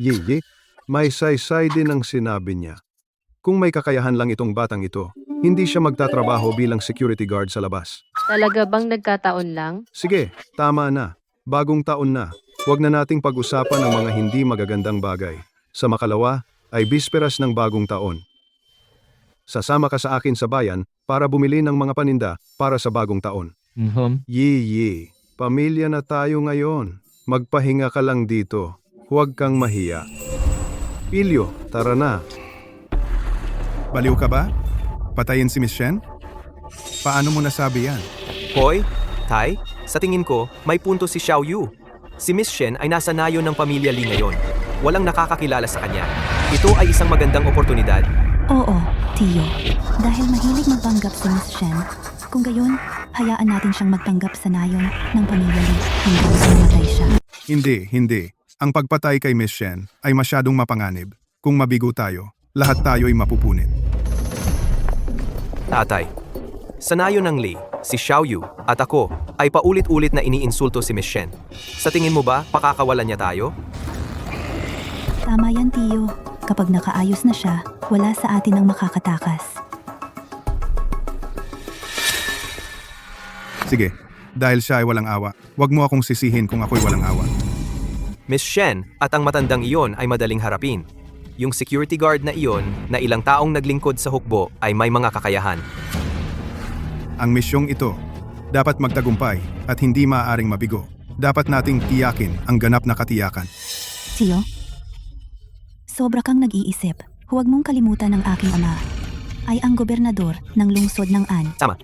S7: Yiyi, may saysay din ang sinabi niya. Kung may kakayahan lang itong batang ito, hindi siya magtatrabaho bilang security guard sa labas.
S6: Talaga bang nagkataon lang?
S7: Sige, tama na. Bagong taon na. Huwag na nating pag-usapan ang mga hindi magagandang bagay. Sa makalawa ay bisperas ng bagong taon. Sasama ka sa akin sa bayan para bumili ng mga paninda para sa bagong taon. Yiyi, pamilya na tayo ngayon. Magpahinga ka lang dito. Huwag kang mahiya. Pilyo, tara na.
S13: Baliw ka ba? Patayin si Miss Shen? Paano mo nasabi yan?
S9: Hoy, Tay, sa tingin ko, may punto si Xiao Yu. Si Miss Shen ay nasa nayon ng pamilya Li ngayon. Walang nakakakilala sa kanya. Ito ay isang magandang oportunidad.
S3: Oo, Tiyo. Dahil mahilig magpanggap si Miss Shen, kung gayon, hayaan natin siyang magpanggap sa nayon ng pamilya Lee hanggang sa mamatay siya.
S13: Hindi. Ang pagpatay kay Miss Shen ay masyadong mapanganib. Kung mabigo tayo, lahat tayo ay mapupunit.
S9: Tatay, sa nayon ng Li, si Xiao Yu at ako ay paulit-ulit na iniinsulto si Miss Shen. Sa tingin mo ba, pakakawalan niya tayo?
S3: Tama yan, Tiyo. Kapag nakaayos na siya, wala sa atin ang makakatakas.
S13: Sige, dahil siya ay walang awa, wag mo akong sisihin kung ako'y walang awa.
S9: Miss Shen at ang matandang iyon ay madaling harapin. Yung security guard na iyon na ilang taong naglingkod sa hukbo ay may mga kakayahan.
S13: Ang misyong ito, dapat magtagumpay at hindi maaaring mabigo. Dapat nating tiyakin ang ganap na katiyakan.
S3: Tiyo, sobra kang nag-iisip. Huwag mong kalimutan ng aking ama. Ay ang gobernador ng lungsod ng An.
S9: Tama.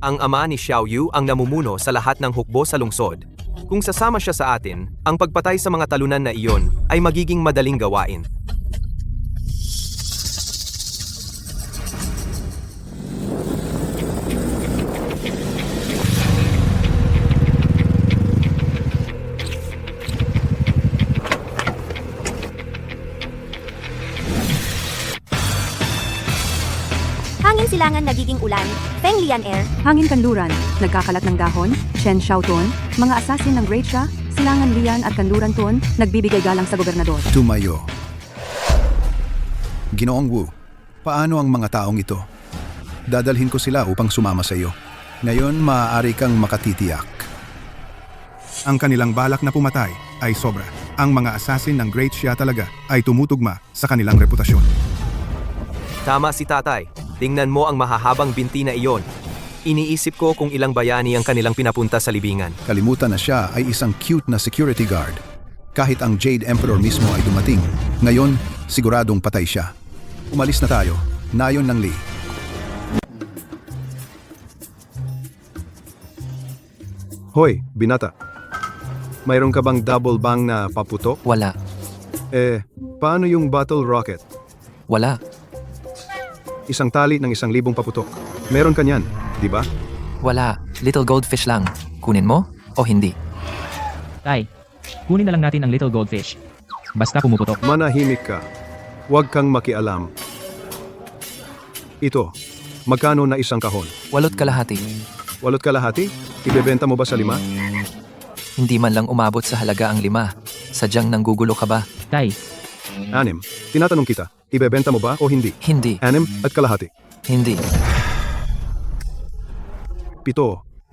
S9: Ang ama ni Xiao Yu ang namumuno sa lahat ng hukbo sa lungsod. Kung sasama siya sa atin, ang pagpatay sa mga talunan na iyon ay magiging madaling gawain.
S12: Hangin silangan nagiging ulan, Feng Lian Air,
S10: Hangin kanluran, nagkakalat ng dahon, Shen Xiaoton, mga asasin ng Great Xia, Silangan Lian at Kanluran Ton, nagbibigay galang sa gobernador.
S7: Tumayo. Ginoong Wu, paano ang mga taong ito? Dadalhin ko sila upang sumama sa iyo. Ngayon, maaari kang makatitiyak.
S13: Ang kanilang balak na pumatay ay sobra. Ang mga assassin ng Great Xia talaga ay tumutugma sa kanilang reputasyon.
S9: Tama si tatay. Tingnan mo ang mahahabang binti na iyon. Iniisip ko kung ilang bayani ang kanilang pinapunta sa libingan.
S7: Kalimutan na siya ay isang cute na security guard. Kahit ang Jade Emperor mismo ay dumating, ngayon, siguradong patay siya. Umalis na tayo. Nayon ng Li. Hoy, binata. Mayroon ka bang double bang na paputok?
S8: Wala.
S7: Paano yung battle rocket?
S8: Wala.
S7: Isang tali ng 1,000 paputok. Meron ka niyan, di ba?
S8: Wala. Little goldfish lang. Kunin mo o hindi?
S1: Tay, kunin na lang natin ang little goldfish. basta pumuputok.
S13: Manahimik ka. Huwag kang makialam. Ito, magkano na isang kahon?
S8: 8.5.
S13: 8.5? Ibebenta mo ba sa 5?
S8: Hindi man lang umabot sa halaga ang 5. Sadyang nanggugulo ka ba?
S1: Tay,
S13: 6. Tinatanong kita, ibebenta mo ba o hindi?
S8: Hindi.
S13: 6.5.
S8: Hindi.
S13: 7.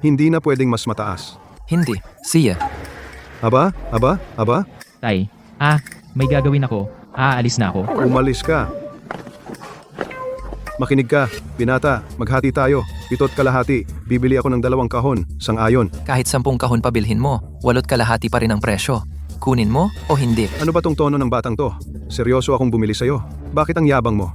S13: Hindi na pwedeng mas mataas.
S8: Hindi. Siya.
S13: Aba?
S1: tay. May gagawin ako. Aalis na ako.
S13: Umalis ka. Makinig ka, binata, maghati tayo. 7.5. Bibili ako ng 2 kahon, sang-ayon.
S8: Kahit 10 kahon pabilhin mo, 8.5 pa rin ang presyo. Kunin mo o hindi?
S13: Ano ba tong tono ng batang to? Seryoso akong bumili sa'yo. Bakit ang yabang mo?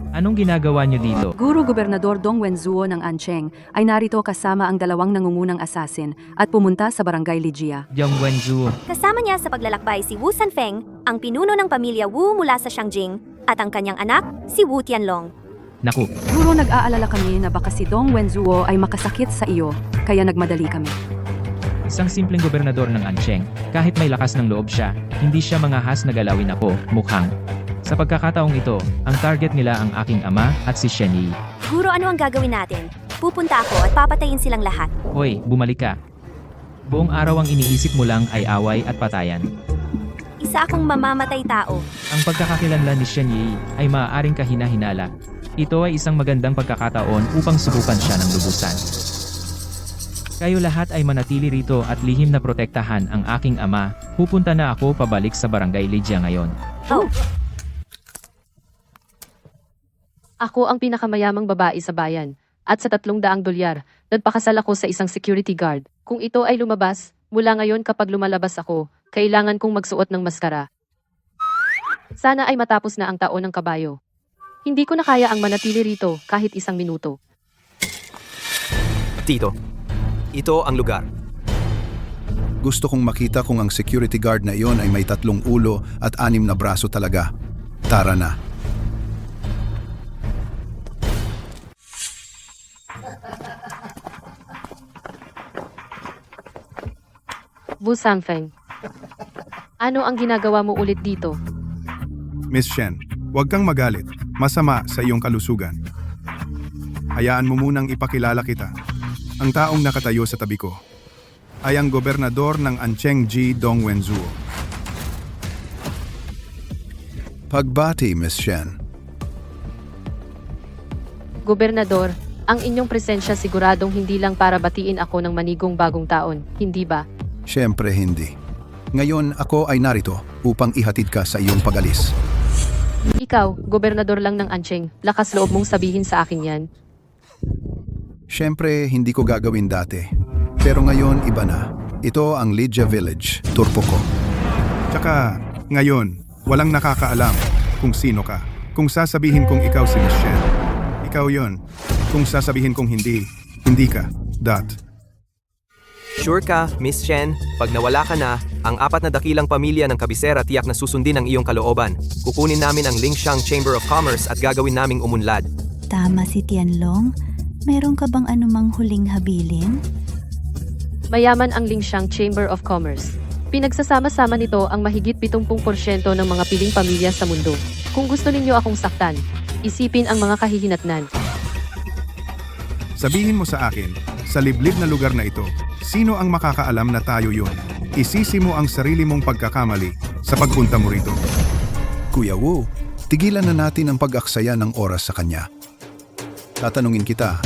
S1: Anong ginagawa niyo dito?
S10: Guro Gobernador Dong Wenzuo ng Ancheng ay narito kasama ang 2 nangungunang asasin at pumunta sa Barangay Ligia.
S1: Jiang Wenzu,
S12: Kasama niya sa paglalakbay si Wu Sanfeng, ang pinuno ng pamilya Wu mula sa Shangjing, at ang kanyang anak, si Wu Tianlong.
S1: naku,
S10: Guro, nag-aalala kami na baka si Dong Wenzuo ay makasakit sa iyo, kaya nagmadali kami.
S1: isang simpleng gobernador ng Ancheng. Kahit may lakas ng loob siya, hindi siya mangahas na galawin ako, mukhang. Sa pagkakataong ito, ang target nila ang aking ama at si Shen Yi.
S12: Guro, ano ang gagawin natin? Pupunta ako at papatayin silang lahat.
S1: Hoy, bumalik ka. Buong araw ang iniisip mo lang ay away at patayan.
S12: Isa akong mamamatay tao.
S1: Ang pagkakakilanlan ni Shen Yi ay maaaring kahina-hinala. Ito ay isang magandang pagkakataon upang subukan siya ng lubusan. Kayo lahat ay manatili rito at lihim na protektahan ang aking ama. Pupunta na ako pabalik sa Barangay Ligia ngayon.
S12: Oh,
S6: Ako ang pinakamayamang babae sa bayan. At sa $300, nagpakasal ako sa isang security guard. Kung ito ay lumabas, mula ngayon kapag lumalabas ako, kailangan kong magsuot ng maskara. Sana ay matapos na ang taon ng kabayo. Hindi ko na kaya ang manatili rito kahit 1 minuto.
S9: Tito, ito ang lugar.
S7: Gusto kong makita kung ang security guard na iyon ay may 3 ulo at 6 na braso talaga. Tara na.
S6: Wu Sanfeng, ano ang ginagawa mo ulit dito?
S7: Miss Shen, huwag kang magalit. Masama sa iyong kalusugan. Hayaan mo munang ipakilala kita. Ang taong nakatayo sa tabi ko ay ang gobernador ng Ancheng Ji Dong Wenzuo. Pagbati, Miss Shen.
S6: Gobernador, ang inyong presensya siguradong hindi lang para batiin ako ng manigong bagong taon, hindi ba?
S7: Siyempre hindi. Ngayon ako ay narito upang ihatid ka sa iyong pagalis.
S6: Ikaw, gobernador lang ng Ancheng, lakas loob mong sabihin sa akin yan.
S7: Siyempre hindi ko gagawin dati. Pero ngayon iba na. Ito ang Ligia Village, turpo ko. Tsaka ngayon, walang nakakaalam kung sino ka. Kung sasabihin kong ikaw si Miss Shen, ikaw yon. Kung sasabihin kong hindi, hindi ka. Dot.
S9: Sure ka, Miss Shen, pag nawala ka na, ang 4 na dakilang pamilya ng kabisera tiyak na susundin ang iyong kalooban. Kukunin namin ang Lingshan Chamber of Commerce at gagawin naming umunlad.
S3: Tama si Tianlong. Meron ka bang anumang huling habilin?
S6: Mayaman ang Lingshan Chamber of Commerce. Pinagsasama-sama nito ang mahigit 70% ng mga piling pamilya sa mundo. Kung gusto ninyo akong saktan, isipin ang mga kahihinatnan.
S7: Sabihin mo sa akin, sa liblib na lugar na ito, sino ang makakaalam na tayo yun? Isisi mo ang sarili mong pagkakamali sa pagpunta mo rito. Kuya Wu, tigilan na natin ang pag-aksaya ng oras sa kanya. Tatanungin kita,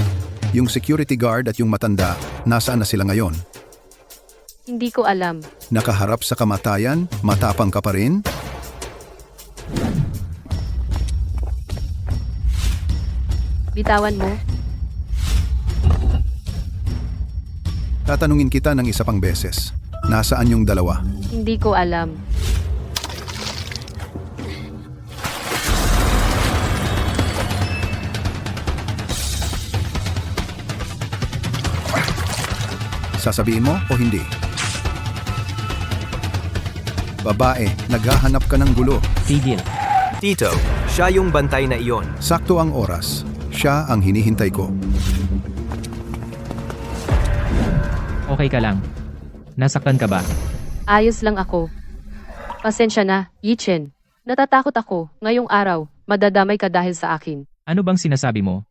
S7: yung security guard at yung matanda, nasaan na sila ngayon?
S6: Hindi ko alam.
S7: Nakaharap sa kamatayan, matapang ka pa rin?
S6: Bitawan mo.
S7: Tatanungin kita ng isa pang beses. Nasaan yung 2?
S6: Hindi ko alam.
S7: Sasabihin mo o hindi? Babae, naghahanap ka ng gulo.
S1: Tigil.
S9: Tito, siya yung bantay na iyon.
S7: Sakto ang oras. Siya ang hinihintay ko.
S1: Okay ka lang. Nasaktan ka ba?
S6: Ayos lang ako. Pasensya na, Yichen. Natatakot ako, ngayong araw, madadamay ka dahil sa akin.
S1: Ano bang sinasabi mo?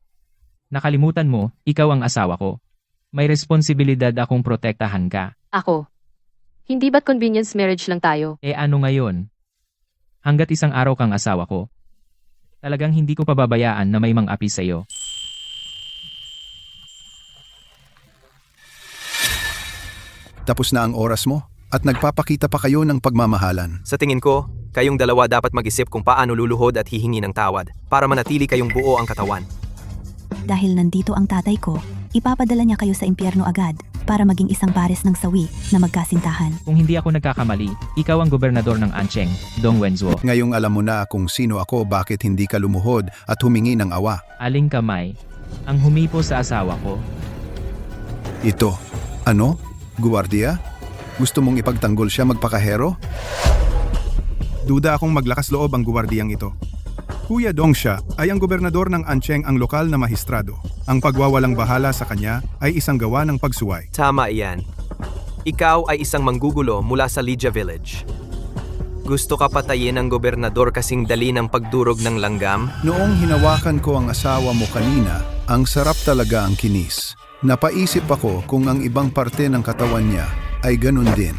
S1: Nakalimutan mo, ikaw ang asawa ko. May responsibilidad akong protektahan ka.
S6: Ako. Hindi ba't convenience marriage lang tayo?
S1: Eh ano ngayon? Hanggat isang araw kang asawa ko. Talagang hindi ko pababayaan na may mang-api sa iyo.
S13: Tapos na ang oras mo at nagpapakita pa kayo ng pagmamahalan.
S9: Sa tingin ko, kayong dalawa dapat mag-isip kung paano luluhod at hihingi ng tawad para manatili kayong buo ang katawan.
S3: Dahil nandito ang tatay ko, ipapadala niya kayo sa impyerno agad para maging isang pares ng sawi na magkasintahan.
S1: Kung hindi ako nagkakamali, ikaw ang gobernador ng Ancheng, Dong Wenzuo.
S13: Ngayong alam mo na kung sino ako, bakit hindi ka lumuhod at humingi ng awa.
S1: Aling kamay, ang humipo sa asawa ko.
S13: Ito, ano? Guwardiya? Gusto mong ipagtanggol siya magpakahero?
S7: Duda akong maglakas loob ang guwardiyang ito. Kuya Dongsha ay ang gobernador ng Ancheng, ang lokal na mahistrado. Ang pagwawalang bahala sa kanya ay isang gawa ng pagsuway.
S9: Tama iyan. Ikaw ay isang manggugulo mula sa Lydia Village. Gusto ka patayin ng gobernador kasing dali ng pagdurog ng langgam?
S13: Noong hinawakan ko ang asawa mo kanina, ang sarap talaga ang kinis. Napaisip ako kung ang ibang parte ng katawan niya ay ganun din.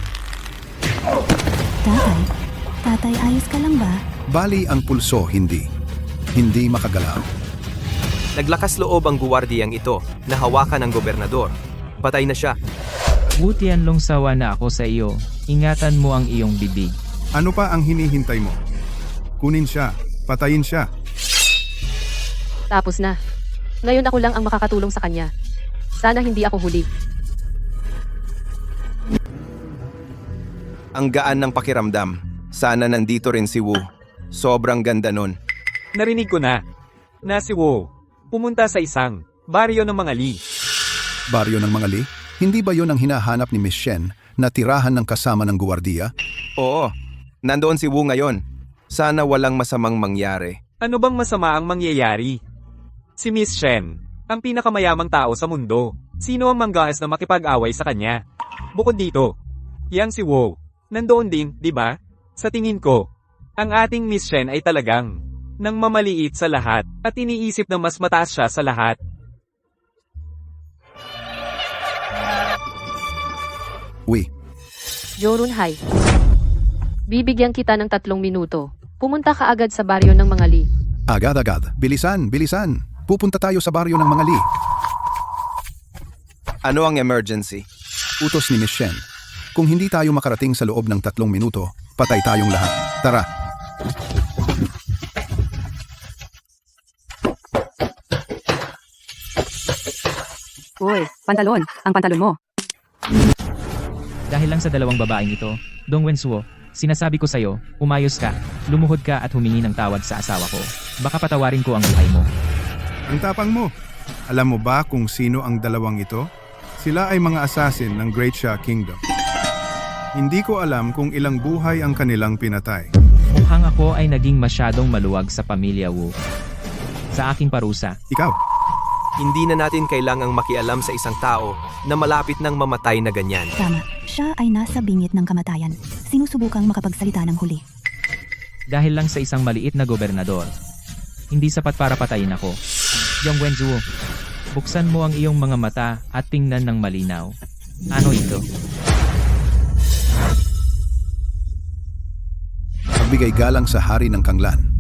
S3: Tatay, ayos ka lang ba?
S13: Bali ang pulso, hindi makagalaw.
S9: Naglakas loob ang guwardiyang ito na hawakan ng gobernador. Patay na siya.
S1: Butian longsawa na ako sa iyo. Ingatan mo ang iyong bibig.
S7: Ano pa ang hinihintay mo? Kunin siya, patayin siya.
S6: Tapos na. Ngayon ako lang ang makakatulong sa kanya. Sana hindi ako huli.
S11: Ang gaan ng pakiramdam. Sana nandito rin si Wu. Sobrang ganda nun.
S14: Narinig ko na si Wu pumunta sa isang baryo ng mga Li.
S13: Baryo ng mga Li? Hindi ba yon ang hinahanap ni Miss Shen na tirahan ng kasama ng guwardiya?
S11: Oo, nandoon si Wu ngayon. Sana walang masamang mangyari.
S14: Ano bang masama ang mangyayari? Si Miss Shen, ang pinakamayamang tao sa mundo. Sino ang manggahas na makipag-away sa kanya? Bukod dito, yang si Wu, nandoon din, di ba? Sa tingin ko, ang ating Miss Shen ay talagang nang mamaliit sa lahat at iniisip na mas mataas siya sa lahat.
S13: Uy.
S6: Jorunhai. Bibigyan kita ng 3 minuto. Pumunta ka agad sa baryo ng mga Li.
S13: Agad-agad. Bilisan. Pupunta tayo sa baryo ng mga Li.
S11: Ano ang emergency?
S13: Utos ni Miss Shen. Kung hindi tayo makarating sa loob ng 3 minuto, patay tayong lahat. Tara.
S10: Uy, pantalon. Ang pantalon mo.
S1: Dahil lang sa dalawang babaeng ito, Dong Wenzuo, sinasabi ko sa'yo, umayos ka, lumuhod ka at humingi ng tawad sa asawa ko. Baka patawarin ko ang buhay mo.
S7: Ang tapang mo. Alam mo ba kung sino ang dalawang ito? Sila ay mga assassin ng Great Xia Kingdom. Hindi ko alam kung ilang buhay ang kanilang pinatay.
S1: Mukhang ako ay naging masyadong maluwag sa pamilya Wu. Sa aking parusa.
S7: Ikaw.
S9: Hindi na natin kailangang makialam sa isang tao na malapit ng mamatay na ganyan.
S3: Tama, siya ay nasa bingit ng kamatayan. Sinusubukang makapagsalita ng huli.
S1: Dahil lang sa isang maliit na gobernador. Hindi sapat para patayin ako. Yang Wenzuo, buksan mo ang iyong mga mata at tingnan ng malinaw. Ano ito?
S13: Pagbigay galang sa hari ng Kanglan.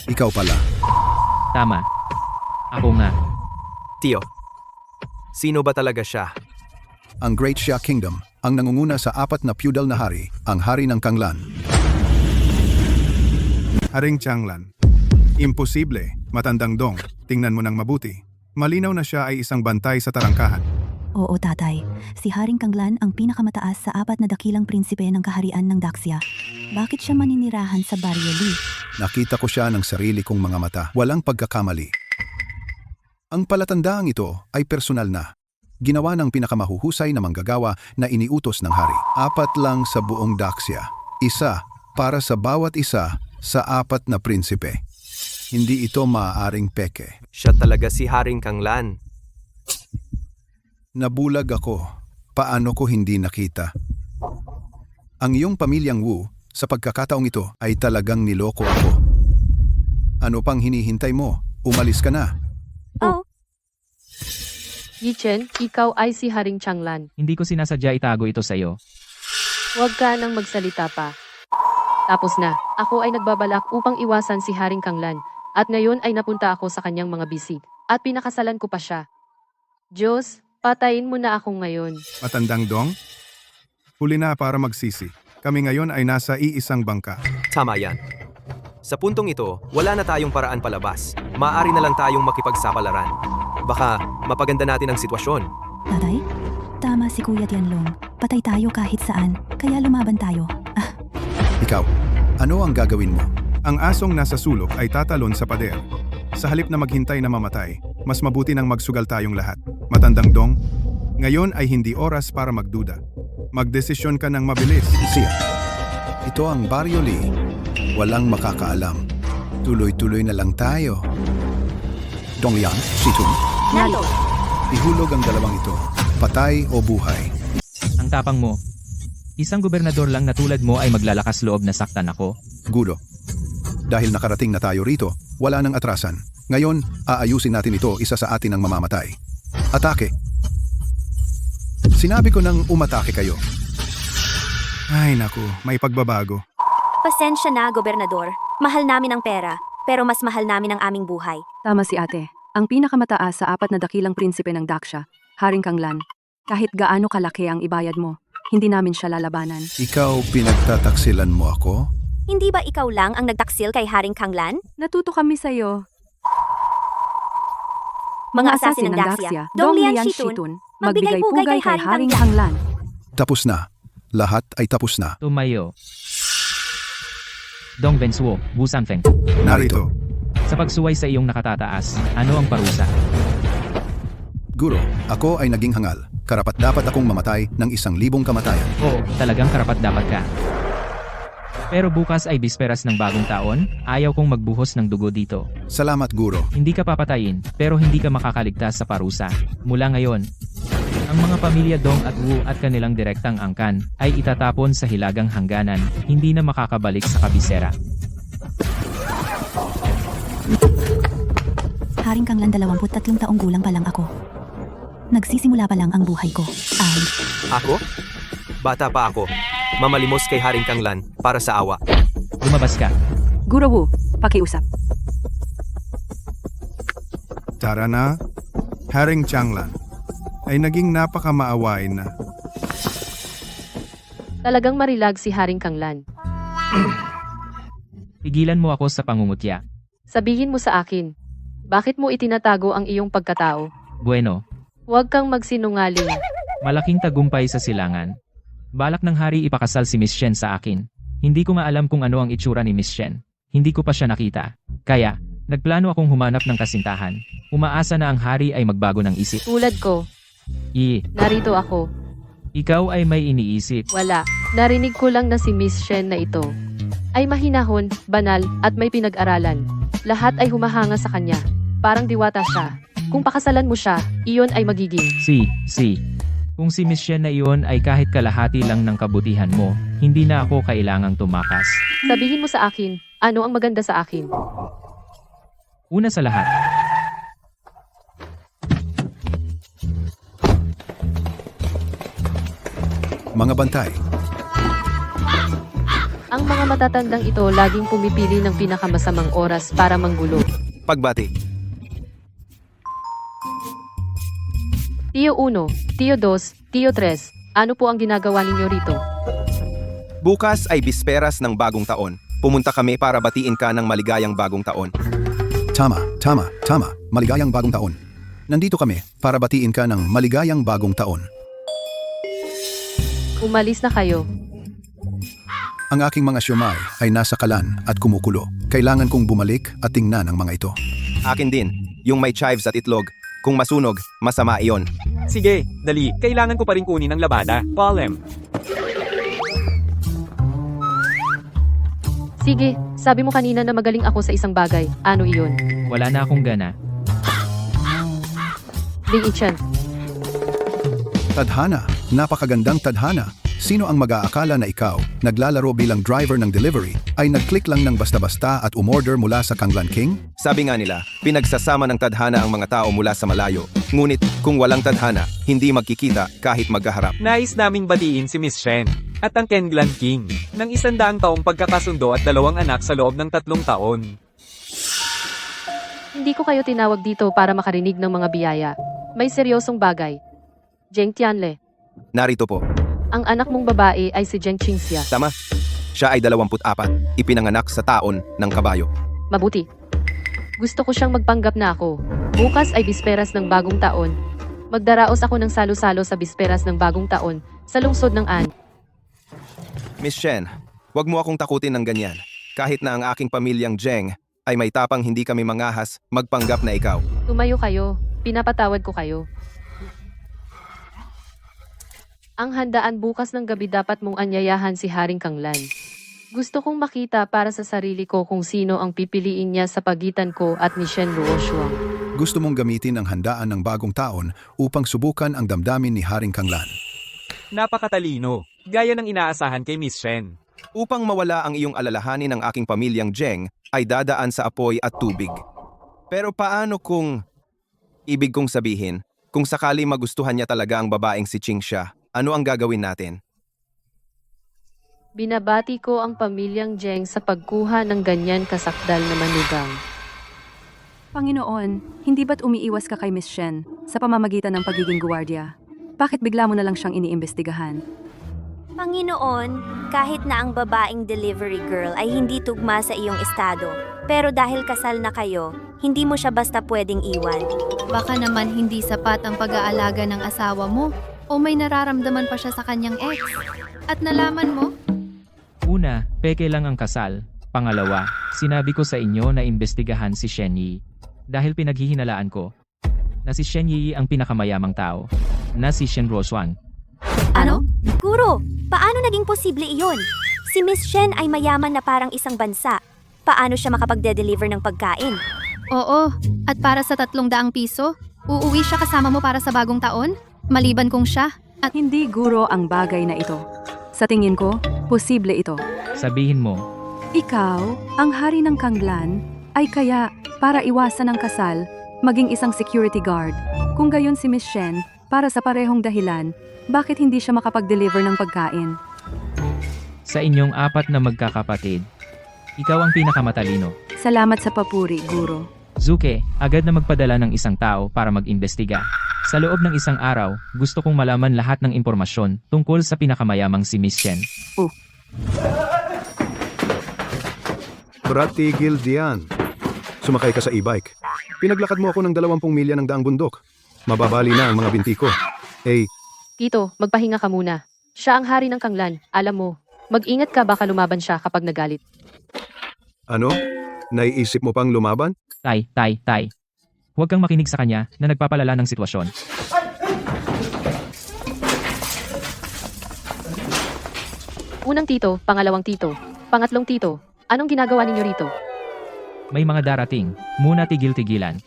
S13: Ikaw pala.
S1: Tama. Ako nga.
S9: Tio, sino ba talaga siya?
S13: Ang Great Xia Kingdom, ang nangunguna sa 4 na feudal na hari, ang hari ng Kanglan.
S7: Haring Changlan. Imposible, matandang Dong. Tingnan mo ng mabuti. Malinaw na siya ay isang bantay sa tarangkahan.
S3: Oo, tatay. Si Haring Kanglan ang pinakamataas sa 4 na dakilang prinsipe ng kaharian ng Daxia. Bakit siya maninirahan sa Baryo Li?
S13: Nakita ko siya ng sarili kong mga mata. Walang pagkakamali. Ang palatandaang ito ay personal na. Ginawa ng pinakamahuhusay na manggagawa na iniutos ng hari. 4 lang sa buong Daxia. Isa para sa bawat isa sa 4 na prinsipe. Hindi ito maaaring peke.
S9: Siya talaga si Haring Kanglan.
S13: Nabulag ako. Paano ko hindi nakita? Ang iyong pamilyang Wu, sa pagkakataong ito, ay talagang niloko ako. Ano pang hinihintay mo? Umalis ka na.
S12: Oh,
S6: Yichen, ikaw ay si Haring Changlan.
S1: Hindi ko sinasadya itago ito sa'yo.
S6: Huwag ka nang magsalita pa. Tapos na, ako ay nagbabalak upang iwasan si Haring Kanglan. At ngayon ay napunta ako sa kanyang mga bisig. At pinakasalan ko pa siya. Diyos, patayin mo na ako ngayon.
S7: Matandang Dong? Huli na para magsisi. Kami ngayon ay nasa iisang bangka.
S9: Tama yan. Sa puntong ito, wala na tayong paraan palabas. Maaari na lang tayong makipagsapalaran. Baka mapaganda natin ang sitwasyon.
S3: Tatay? Tama si Kuya Tianlong. Patay tayo kahit saan, kaya lumaban tayo.
S13: Ikaw, ano ang gagawin mo?
S7: Ang asong nasa sulok ay tatalon sa pader. Sa halip na maghintay na mamatay, mas mabuti nang magsugal tayong lahat. Matandang Dong, ngayon ay hindi oras para magduda. Magdesisyon ka ng mabilis.
S13: Siya, ito ang Baryo Lee. Walang makakaalam. Tuloy-tuloy na lang tayo. Dongyang, Situn,
S12: narito.
S13: ihulog ang dalawang ito. Patay o buhay.
S1: Ang tapang mo. Isang gobernador lang na tulad mo ay maglalakas loob na saktan ako.
S13: Gulo. Dahil nakarating na tayo rito, wala nang atrasan. Ngayon, aayusin natin ito, isa sa atin ang mamamatay. Atake. Sinabi ko nang umatake kayo.
S7: Ay naku, may pagbabago.
S12: Pasensya na, Gobernador. Mahal namin ang pera, pero mas mahal namin ang aming buhay.
S10: Tama si ate. Ang pinakamataas sa 4 na dakilang prinsipe ng Daksha, Haring Kanglan. Kahit gaano kalaki ang ibayad mo, hindi namin siya lalabanan.
S13: Ikaw pinagtataksilan mo ako?
S12: Hindi ba ikaw lang ang nagtaksil kay Haring Kanglan?
S10: Natuto kami sa'yo.
S12: Mga asasin ng Daxia, Dong Lian Shitun, magbigay-pugay kay Haring
S10: Kanglan.
S13: Tapos na. Lahat ay tapos na.
S1: Tumayo. Dong Bensuo, Wu Sanfeng.
S13: Narito.
S1: Sa pagsuway sa iyong nakatataas, ano ang parusa?
S13: Guro, ako ay naging hangal. Karapat-dapat akong mamatay ng 1,000 kamatayan.
S1: Oo, talagang karapat-dapat ka. Pero bukas ay bisperas ng bagong taon, ayaw kong magbuhos ng dugo dito.
S13: Salamat, Guro.
S1: Hindi ka papatayin, pero hindi ka makakaligtas sa parusa. Mula ngayon, ang mga pamilya Dong at Wu at kanilang direktang angkan ay itatapon sa hilagang hangganan, hindi na makakabalik sa kabisera.
S3: Haring Kanglan 23 taong gulang pa lang ako. Nagsisimula pa lang ang buhay ko.
S9: Ako? Bata pa ako. Mamalimos kay Haring Kanglan para sa awa.
S1: Lumabas ka.
S10: Guro Wu, pakiusap.
S7: Tara na, Haring Changlan ay naging napakamaawain na.
S6: Talagang marilag si Haring Kanglan.
S1: Pigilan mo ako sa pangungutya.
S6: Sabihin mo sa akin, bakit mo itinatago ang iyong pagkatao?
S1: Bueno,
S6: Huwag kang magsinungaling.
S1: malaking tagumpay sa silangan. Balak ng hari ipakasal si Miss Shen sa akin. Hindi ko maalam kung ano ang itsura ni Miss Shen. Hindi ko pa siya nakita. Kaya, nagplano akong humanap ng kasintahan. Umaasa na ang hari ay magbago ng isip.
S6: Tulad ko, narito ako.
S1: Ikaw ay may iniisip.
S6: Wala. Narinig ko lang na si Miss Shen na ito ay mahinahon, banal, at may pinag-aralan. Lahat ay humahanga sa kanya. Parang diwata siya. Kung pakasalan mo siya, iyon ay magiging.
S1: Kung si Miss Shen na iyon ay kahit kalahati lang ng kabutihan mo, hindi na ako kailangang tumakas.
S6: Sabihin mo sa akin, ano ang maganda sa akin?
S1: Una sa lahat,
S13: Mga bantay.
S6: Ang mga matatandang ito laging pumipili ng pinakamasamang oras para manggulo.
S9: Pagbati.
S6: Tio 1, Tio 2, Tio 3, ano po ang ginagawa ninyo rito?
S9: Bukas ay bisperas ng bagong taon. Pumunta kami para batiin ka ng maligayang bagong taon.
S13: Tama. Maligayang bagong taon. Nandito kami para batiin ka ng maligayang bagong taon.
S6: Umalis na kayo.
S13: Ang aking mga siyomay ay nasa kalan at kumukulo. Kailangan kong bumalik at tingnan ang mga ito.
S9: Akin din, yung may chives at itlog. Kung masunog, masama iyon.
S14: Sige, dali. Kailangan ko pa rin kunin ang labada. Palem.
S6: Sige, sabi mo kanina na magaling ako sa isang bagay. Ano iyon?
S1: Wala na akong gana.
S6: Ling Ichan.
S13: Tadhana, napakagandang tadhana. Sino ang mag-aakala na ikaw, naglalaro bilang driver ng delivery, ay nag-click lang ng basta-basta at umorder mula sa Kanglan King?
S9: Sabi nga nila, pinagsasama ng tadhana ang mga tao mula sa malayo. Ngunit kung walang tadhana, hindi magkikita kahit magkaharap.
S14: Nais naming batiin si Miss Shen at ang Kanglan King ng 100 taong pagkakasundo at 2 anak sa loob ng 3 taon.
S6: Hindi ko kayo tinawag dito para makarinig ng mga biyaya. May seryosong bagay. Zheng Tianle.
S9: Narito po.
S6: Ang anak mong babae ay si Zheng Qingxia.
S9: Tama. Siya ay 24, ipinanganak sa taon ng kabayo.
S6: Mabuti. Gusto ko siyang magpanggap na ako. Bukas ay bisperas ng bagong taon. Magdaraos ako ng salo-salo sa bisperas ng bagong taon sa lungsod ng An.
S9: Miss Shen, huwag mo akong takutin ng ganyan. Kahit na ang aking pamilyang Zheng ay may tapang hindi kami mangahas, magpanggap na ikaw.
S6: Tumayo kayo. Pinapatawad ko kayo. Ang handaan bukas ng gabi dapat mong anyayahan si Haring Kanglan. Gusto kong makita para sa sarili ko kung sino ang pipiliin niya sa pagitan ko at ni Shen Luoshuang.
S13: Gusto mong gamitin ang handaan ng bagong taon upang subukan ang damdamin ni Haring Kanglan.
S14: Napakatalino, gaya ng inaasahan kay Miss Shen.
S9: Upang mawala ang iyong alalahanin ng aking pamilyang Zheng, ay dadaan sa apoy at tubig. Pero paano kung... Ibig kong sabihin, kung sakali magustuhan niya talaga ang babaeng si Qingxia, ano ang gagawin natin?
S6: Binabati ko ang pamilyang Zheng sa pagkuha ng ganyan kasakdal na manugang.
S10: Panginoon, hindi ba't umiiwas ka kay Miss Shen sa pamamagitan ng pagiging guwardiya? Bakit bigla mo na lang siyang iniimbestigahan?
S12: Panginoon, kahit na ang babaeng delivery girl ay hindi tugma sa iyong estado, pero dahil kasal na kayo, hindi mo siya basta pwedeng iwan.
S2: Baka naman hindi sapat ang pag-aalaga ng asawa mo o may nararamdaman pa siya sa kanyang ex. At nalaman mo?
S1: Una, peke lang ang kasal. Pangalawa, sinabi ko sa inyo na imbestigahan si Shen Yi. Dahil pinaghihinalaan ko na si Shen Yi ang pinakamayamang tao, na si Shen Luoshuang.
S12: Ano? Guro, paano naging posible iyon? Si Miss Shen ay mayaman na parang isang bansa. Paano siya makapagde-deliver ng pagkain?
S2: Oo, at para sa 300 piso, uuwi siya kasama mo para sa bagong taon? Maliban kung siya at
S10: Hindi guro ang bagay na ito. Sa tingin ko, posible ito.
S1: Sabihin mo,
S10: Ikaw, ang hari ng Kanglan, ay kaya para iwasan ang kasal, maging isang security guard. Kung gayon si Miss Shen, para sa parehong dahilan, bakit hindi siya makapag-deliver ng pagkain?
S1: sa inyong 4 na magkakapatid, ikaw ang pinakamatalino.
S10: Salamat sa papuri, guro.
S1: Zuke, agad na magpadala ng isang tao para mag-imbestiga. Sa loob ng isang araw, gusto kong malaman lahat ng impormasyon tungkol sa pinakamayamang si Miss Shen.
S13: Brad, tigil diyan. Sumakay ka sa e-bike. Pinaglakad mo ako ng 20 milya ng daang bundok. Mababali na ang mga binti ko.
S6: Tito, magpahinga ka muna. Siya ang hari ng Kanglan, alam mo. Mag-ingat ka baka lumaban siya kapag nagalit.
S13: Ano? Naiisip mo pang lumaban?
S1: Tay. Huwag kang makinig sa kanya na nagpapalala ng sitwasyon.
S6: Unang tito, pangalawang tito, pangatlong tito. Anong ginagawa ninyo rito?
S1: May mga darating, muna tigil-tigilan.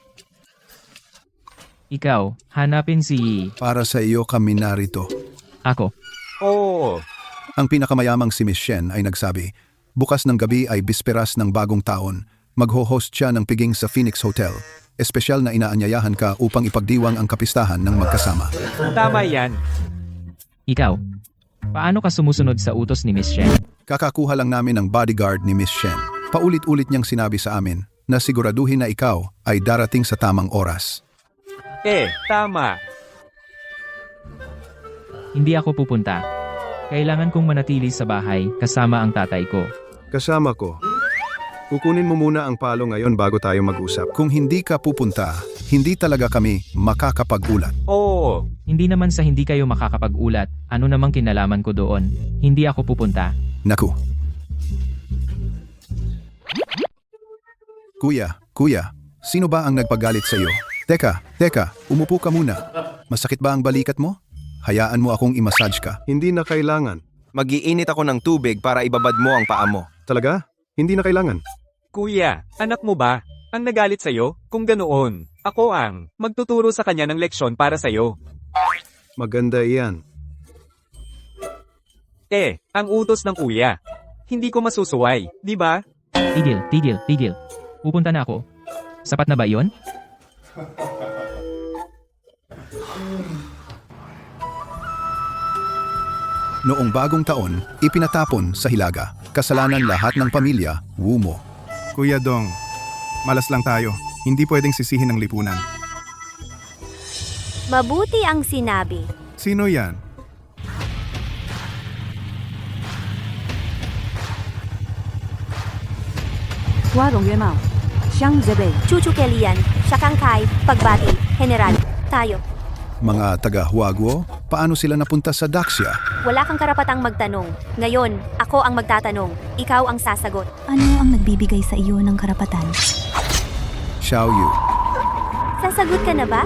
S1: Ikaw, hanapin si Yi.
S13: Para sa iyo kami narito.
S1: Ako.
S14: Oo.
S13: Ang pinakamayamang si Miss Shen ay nagsabi, bukas ng gabi ay bisperas ng bagong taon. Magho-host siya ng piging sa Phoenix Hotel. Espesyal na inaanyayahan ka upang ipagdiwang ang kapistahan ng magkasama.
S14: Tama yan.
S1: Ikaw. Paano ka sumusunod sa utos ni Miss Shen?
S13: Kakakuha lang namin ng bodyguard ni Miss Shen. Paulit-ulit niyang sinabi sa amin na siguraduhin na ikaw ay darating sa tamang oras.
S14: Tama.
S1: Hindi ako pupunta. Kailangan kong manatili sa bahay kasama ang tatay ko.
S13: Kasama ko. Kukunin mo muna ang palo ngayon bago tayo mag-usap. Kung hindi ka pupunta, hindi talaga kami makakapag-ulat.
S14: Oo.
S1: Hindi naman sa hindi kayo makakapag-ulat, ano namang kinalaman ko doon. Hindi ako pupunta.
S13: Naku. Kuya, sino ba ang nagpagalit sa iyo? Teka, umupo ka muna. Masakit ba ang balikat mo? Hayaan mo akong i-massage ka.
S7: Hindi na kailangan.
S9: Mag-iinit ako ng tubig para ibabad mo ang paa mo.
S7: Talaga? Hindi na kailangan.
S14: Kuya, anak mo ba? Ang nagalit sa'yo? Kung ganoon, ako ang magtuturo sa kanya ng leksyon para sa'yo.
S7: Maganda iyan.
S14: Ang utos ng kuya. Hindi ko masusuway, di ba?
S1: Tigil. Pupunta na ako. Sapat na ba iyon?
S13: Noong bagong taon, ipinatapon sa Hilaga. Kasalanan lahat ng pamilya, Wumo.
S7: Kuya Dong, malas lang tayo. Hindi pwedeng sisihin ng lipunan.
S12: Mabuti ang sinabi.
S7: Sino yan?
S10: Warong Yemao. Siyang Zebe.
S12: Chuchu Kelian, Shakangkai, Pagbati, General, tayo.
S13: Mga taga-Huaguo, paano sila napunta sa Daxia?
S12: Wala kang karapatang magtanong. Ngayon, ako ang magtatanong. Ikaw ang sasagot.
S3: Ano ang nagbibigay sa iyo ng karapatan?
S13: Xiaoyu.
S12: Sasagot ka na ba?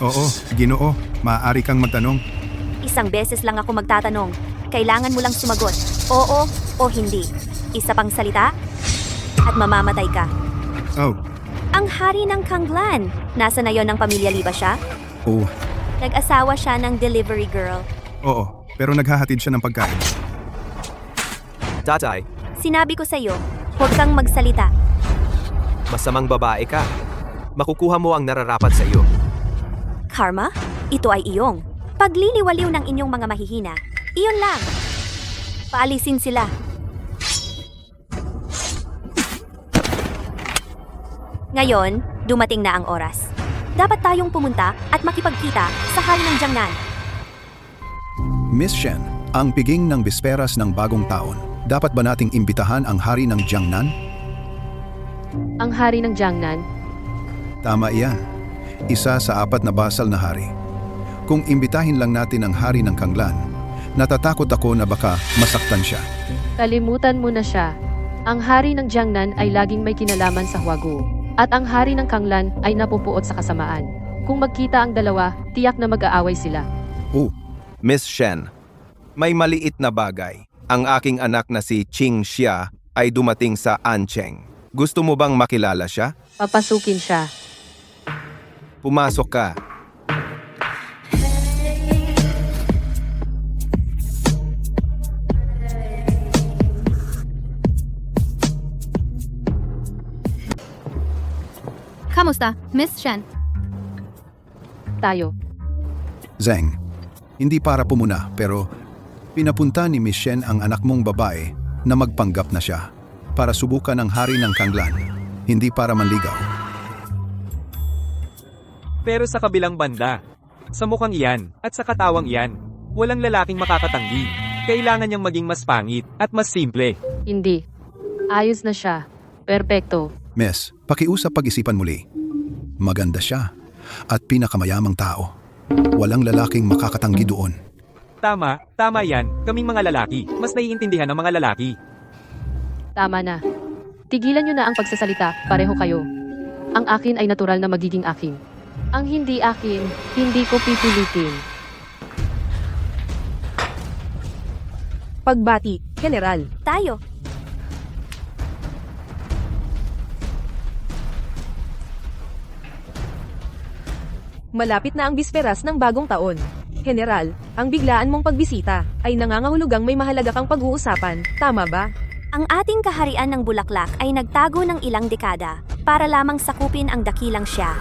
S7: Oo, Ginoo. Maaari kang magtanong.
S12: Isang beses lang ako magtatanong. Kailangan mo lang sumagot. Oo o hindi. Isa pang salita at mamamatay ka.
S7: Oh,
S12: Ang hari ng Kanglan. Nasa na yon ng pamilya Li ba siya?
S13: Oh,
S12: Nag-asawa siya ng delivery girl.
S7: oo. Pero naghahatid siya ng pagkain.
S9: Tatay,
S12: Sinabi ko sa'yo, huwag kang magsalita.
S9: masamang babae ka. Makukuha mo ang nararapat sa iyo.
S12: Karma? Ito ay iyong. Pagliliwaliw ng inyong mga mahihina. Iyon lang. Paalisin sila. Ngayon, dumating na ang oras. Dapat tayong pumunta at makipagkita sa hari ng Jiangnan.
S13: Miss Shen, ang piging ng bisperas ng bagong taon. Dapat ba nating imbitahan ang hari ng Jiangnan?
S6: Ang hari ng Jiangnan?
S13: Tama iyan. Isa sa 4 na basal na hari. Kung imbitahin lang natin ang hari ng Kanglan, natatakot ako na baka masaktan siya.
S6: Kalimutan mo na siya. Ang hari ng Jiangnan ay laging may kinalaman sa Huaguo. At ang hari ng Kanglan ay napupuot sa kasamaan. Kung magkita ang dalawa, tiyak na mag-aaway sila.
S13: Oh,
S9: Miss Shen, may maliit na bagay. Ang aking anak na si Ching Xia ay dumating sa Ancheng. Gusto mo bang makilala siya?
S6: Papasukin siya.
S9: Pumasok ka.
S2: Kamusta, Miss Shen?
S6: Tayo.
S13: Zeng, hindi para pumuna pero pinapunta ni Miss Shen ang anak mong babae na magpanggap na siya para subukan ang hari ng Kanglan, hindi para manligaw.
S14: Pero sa kabilang banda, sa mukhang iyan at sa katawang iyan, walang lalaking makakatanggi. Kailangan niyang maging mas pangit at mas simple.
S6: Hindi. Ayos na siya. Perpekto.
S13: Miss, pakiusap pag-isipan muli. Maganda siya at pinakamayamang tao. Walang lalaking makakatanggi doon.
S14: Tama yan. Kaming mga lalaki, mas naiintindihan ng mga lalaki.
S6: Tama na. Tigilan niyo na ang pagsasalita, pareho kayo. Ang akin ay natural na magiging akin. Ang hindi akin, hindi ko pipilitin.
S10: Pagbati, General.
S12: Tayo.
S15: Malapit na ang bisperas ng bagong taon. General, ang biglaan mong pagbisita ay nangangahulugang may mahalaga kang pag-uusapan, tama ba?
S12: Ang ating kaharian ng Bulaklak ay nagtago ng ilang dekada para lamang sakupin ang dakilang siya.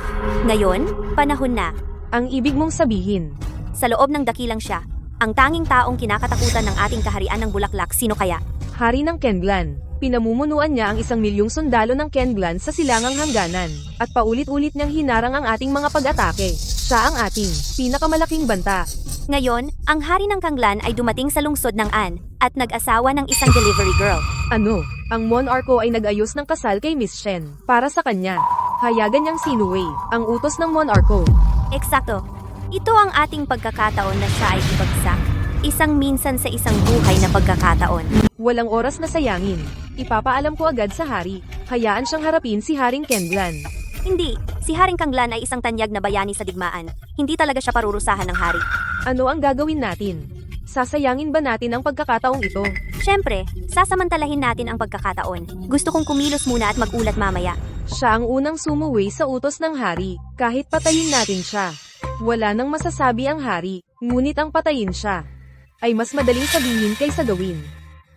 S12: Ngayon, panahon na.
S15: Ang ibig mong sabihin?
S12: Sa loob ng dakilang siya, ang tanging taong kinakatakutan ng ating kaharian ng Bulaklak, sino kaya?
S15: Hari ng Kenglan. Pinamumunuan niya ang 1,000,000 sundalo ng Kenglan sa silangang hangganan, at paulit-ulit niyang hinarang ang ating mga pag-atake. Siya ang ating pinakamalaking banta.
S12: Ngayon, ang hari ng Kanglan ay dumating sa lungsod ng An at nag-asawa ng isang delivery girl.
S15: Ano? Ang Monarco ay nag-ayos ng kasal kay Miss Shen para sa kanya. Hayagan niyang sinuway ang utos ng Monarco.
S12: Eksakto. Ito ang ating pagkakataon na siya ay ibagsak. Isang minsan sa isang buhay na pagkakataon.
S15: Walang oras na sayangin. Ipapaalam ko agad sa hari. Hayaan siyang harapin si Haring Kenglan.
S12: Hindi. Si Haring Kanglan ay isang tanyag na bayani sa digmaan. Hindi talaga siya parurusahan ng hari.
S15: Ano ang gagawin natin? Sasayangin ba natin ang pagkakataong ito?
S12: Siyempre, sasamantalahin natin ang pagkakataon. Gusto kong kumilos muna at magulat mamaya.
S15: Siya ang unang sumuwi sa utos ng hari, kahit patayin natin siya. Wala nang masasabi ang hari, ngunit ang patayin siya ay mas madaling sabihin kaysa gawin.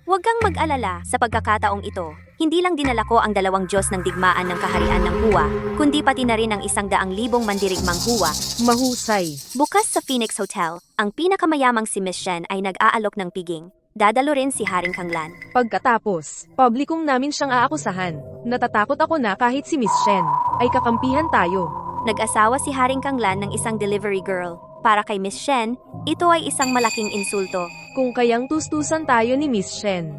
S12: Huwag kang mag-alala sa pagkakataong ito. Hindi lang dinala ko ang 2 Diyos ng digmaan ng kaharian ng Hua, kundi pati na rin ang 100,000 mandirigmang Hua.
S15: Mahusay.
S12: Bukas sa Phoenix Hotel, ang pinakamayamang si Miss Shen ay nag-aalok ng piging. Dadalo rin si Haring Kanglan.
S15: Pagkatapos, publikong namin siyang aakusahan. Natatakot ako na kahit si Miss Shen ay kakampihan tayo.
S12: Nag-asawa si Haring Kanglan ng isang delivery girl. Para kay Miss Shen, ito ay isang malaking insulto.
S15: Kung kayang tustusan tayo ni Miss Shen,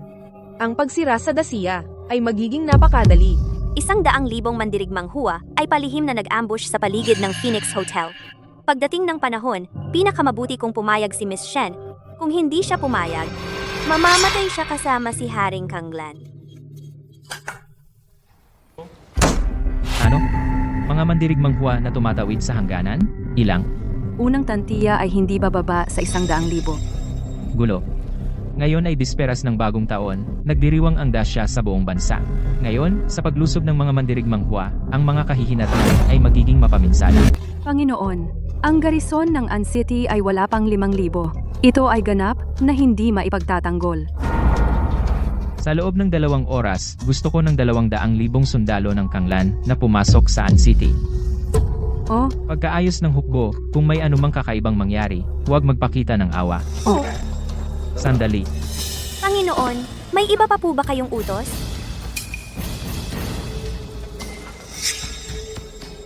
S15: ang pagsira sa dasiya ay magiging napakadali.
S12: 100,000 mandirigmang Hua ay palihim na nag-ambush sa paligid ng Phoenix Hotel. Pagdating ng panahon, pinakamabuti kung pumayag si Miss Shen. Kung hindi siya pumayag, mamamatay siya kasama si Haring Kanglan.
S1: Ano? Mga mandirigmang Hua na tumatawid sa hangganan? Ilang?
S10: Unang tantiya ay hindi bababa sa 100,000.
S1: Gulo. Ngayon ay bisperas ng bagong taon, nagdiriwang ang dasya sa buong bansa. Ngayon, sa paglusob ng mga mandirigmang Hua, ang mga kahihinatnan ay magiging mapaminsala.
S10: Panginoon, ang garison ng An City ay wala pang 5,000. Ito ay ganap na hindi maipagtatanggol.
S1: Sa loob ng 2 oras, gusto ko ng 200,000 sundalo ng Kanglan na pumasok sa An City.
S10: Oh,
S1: Pagkaayos ng hukbo, kung may anumang kakaibang mangyari, huwag magpakita ng awa. Sandali.
S12: Panginoon, may iba pa po ba kayong utos?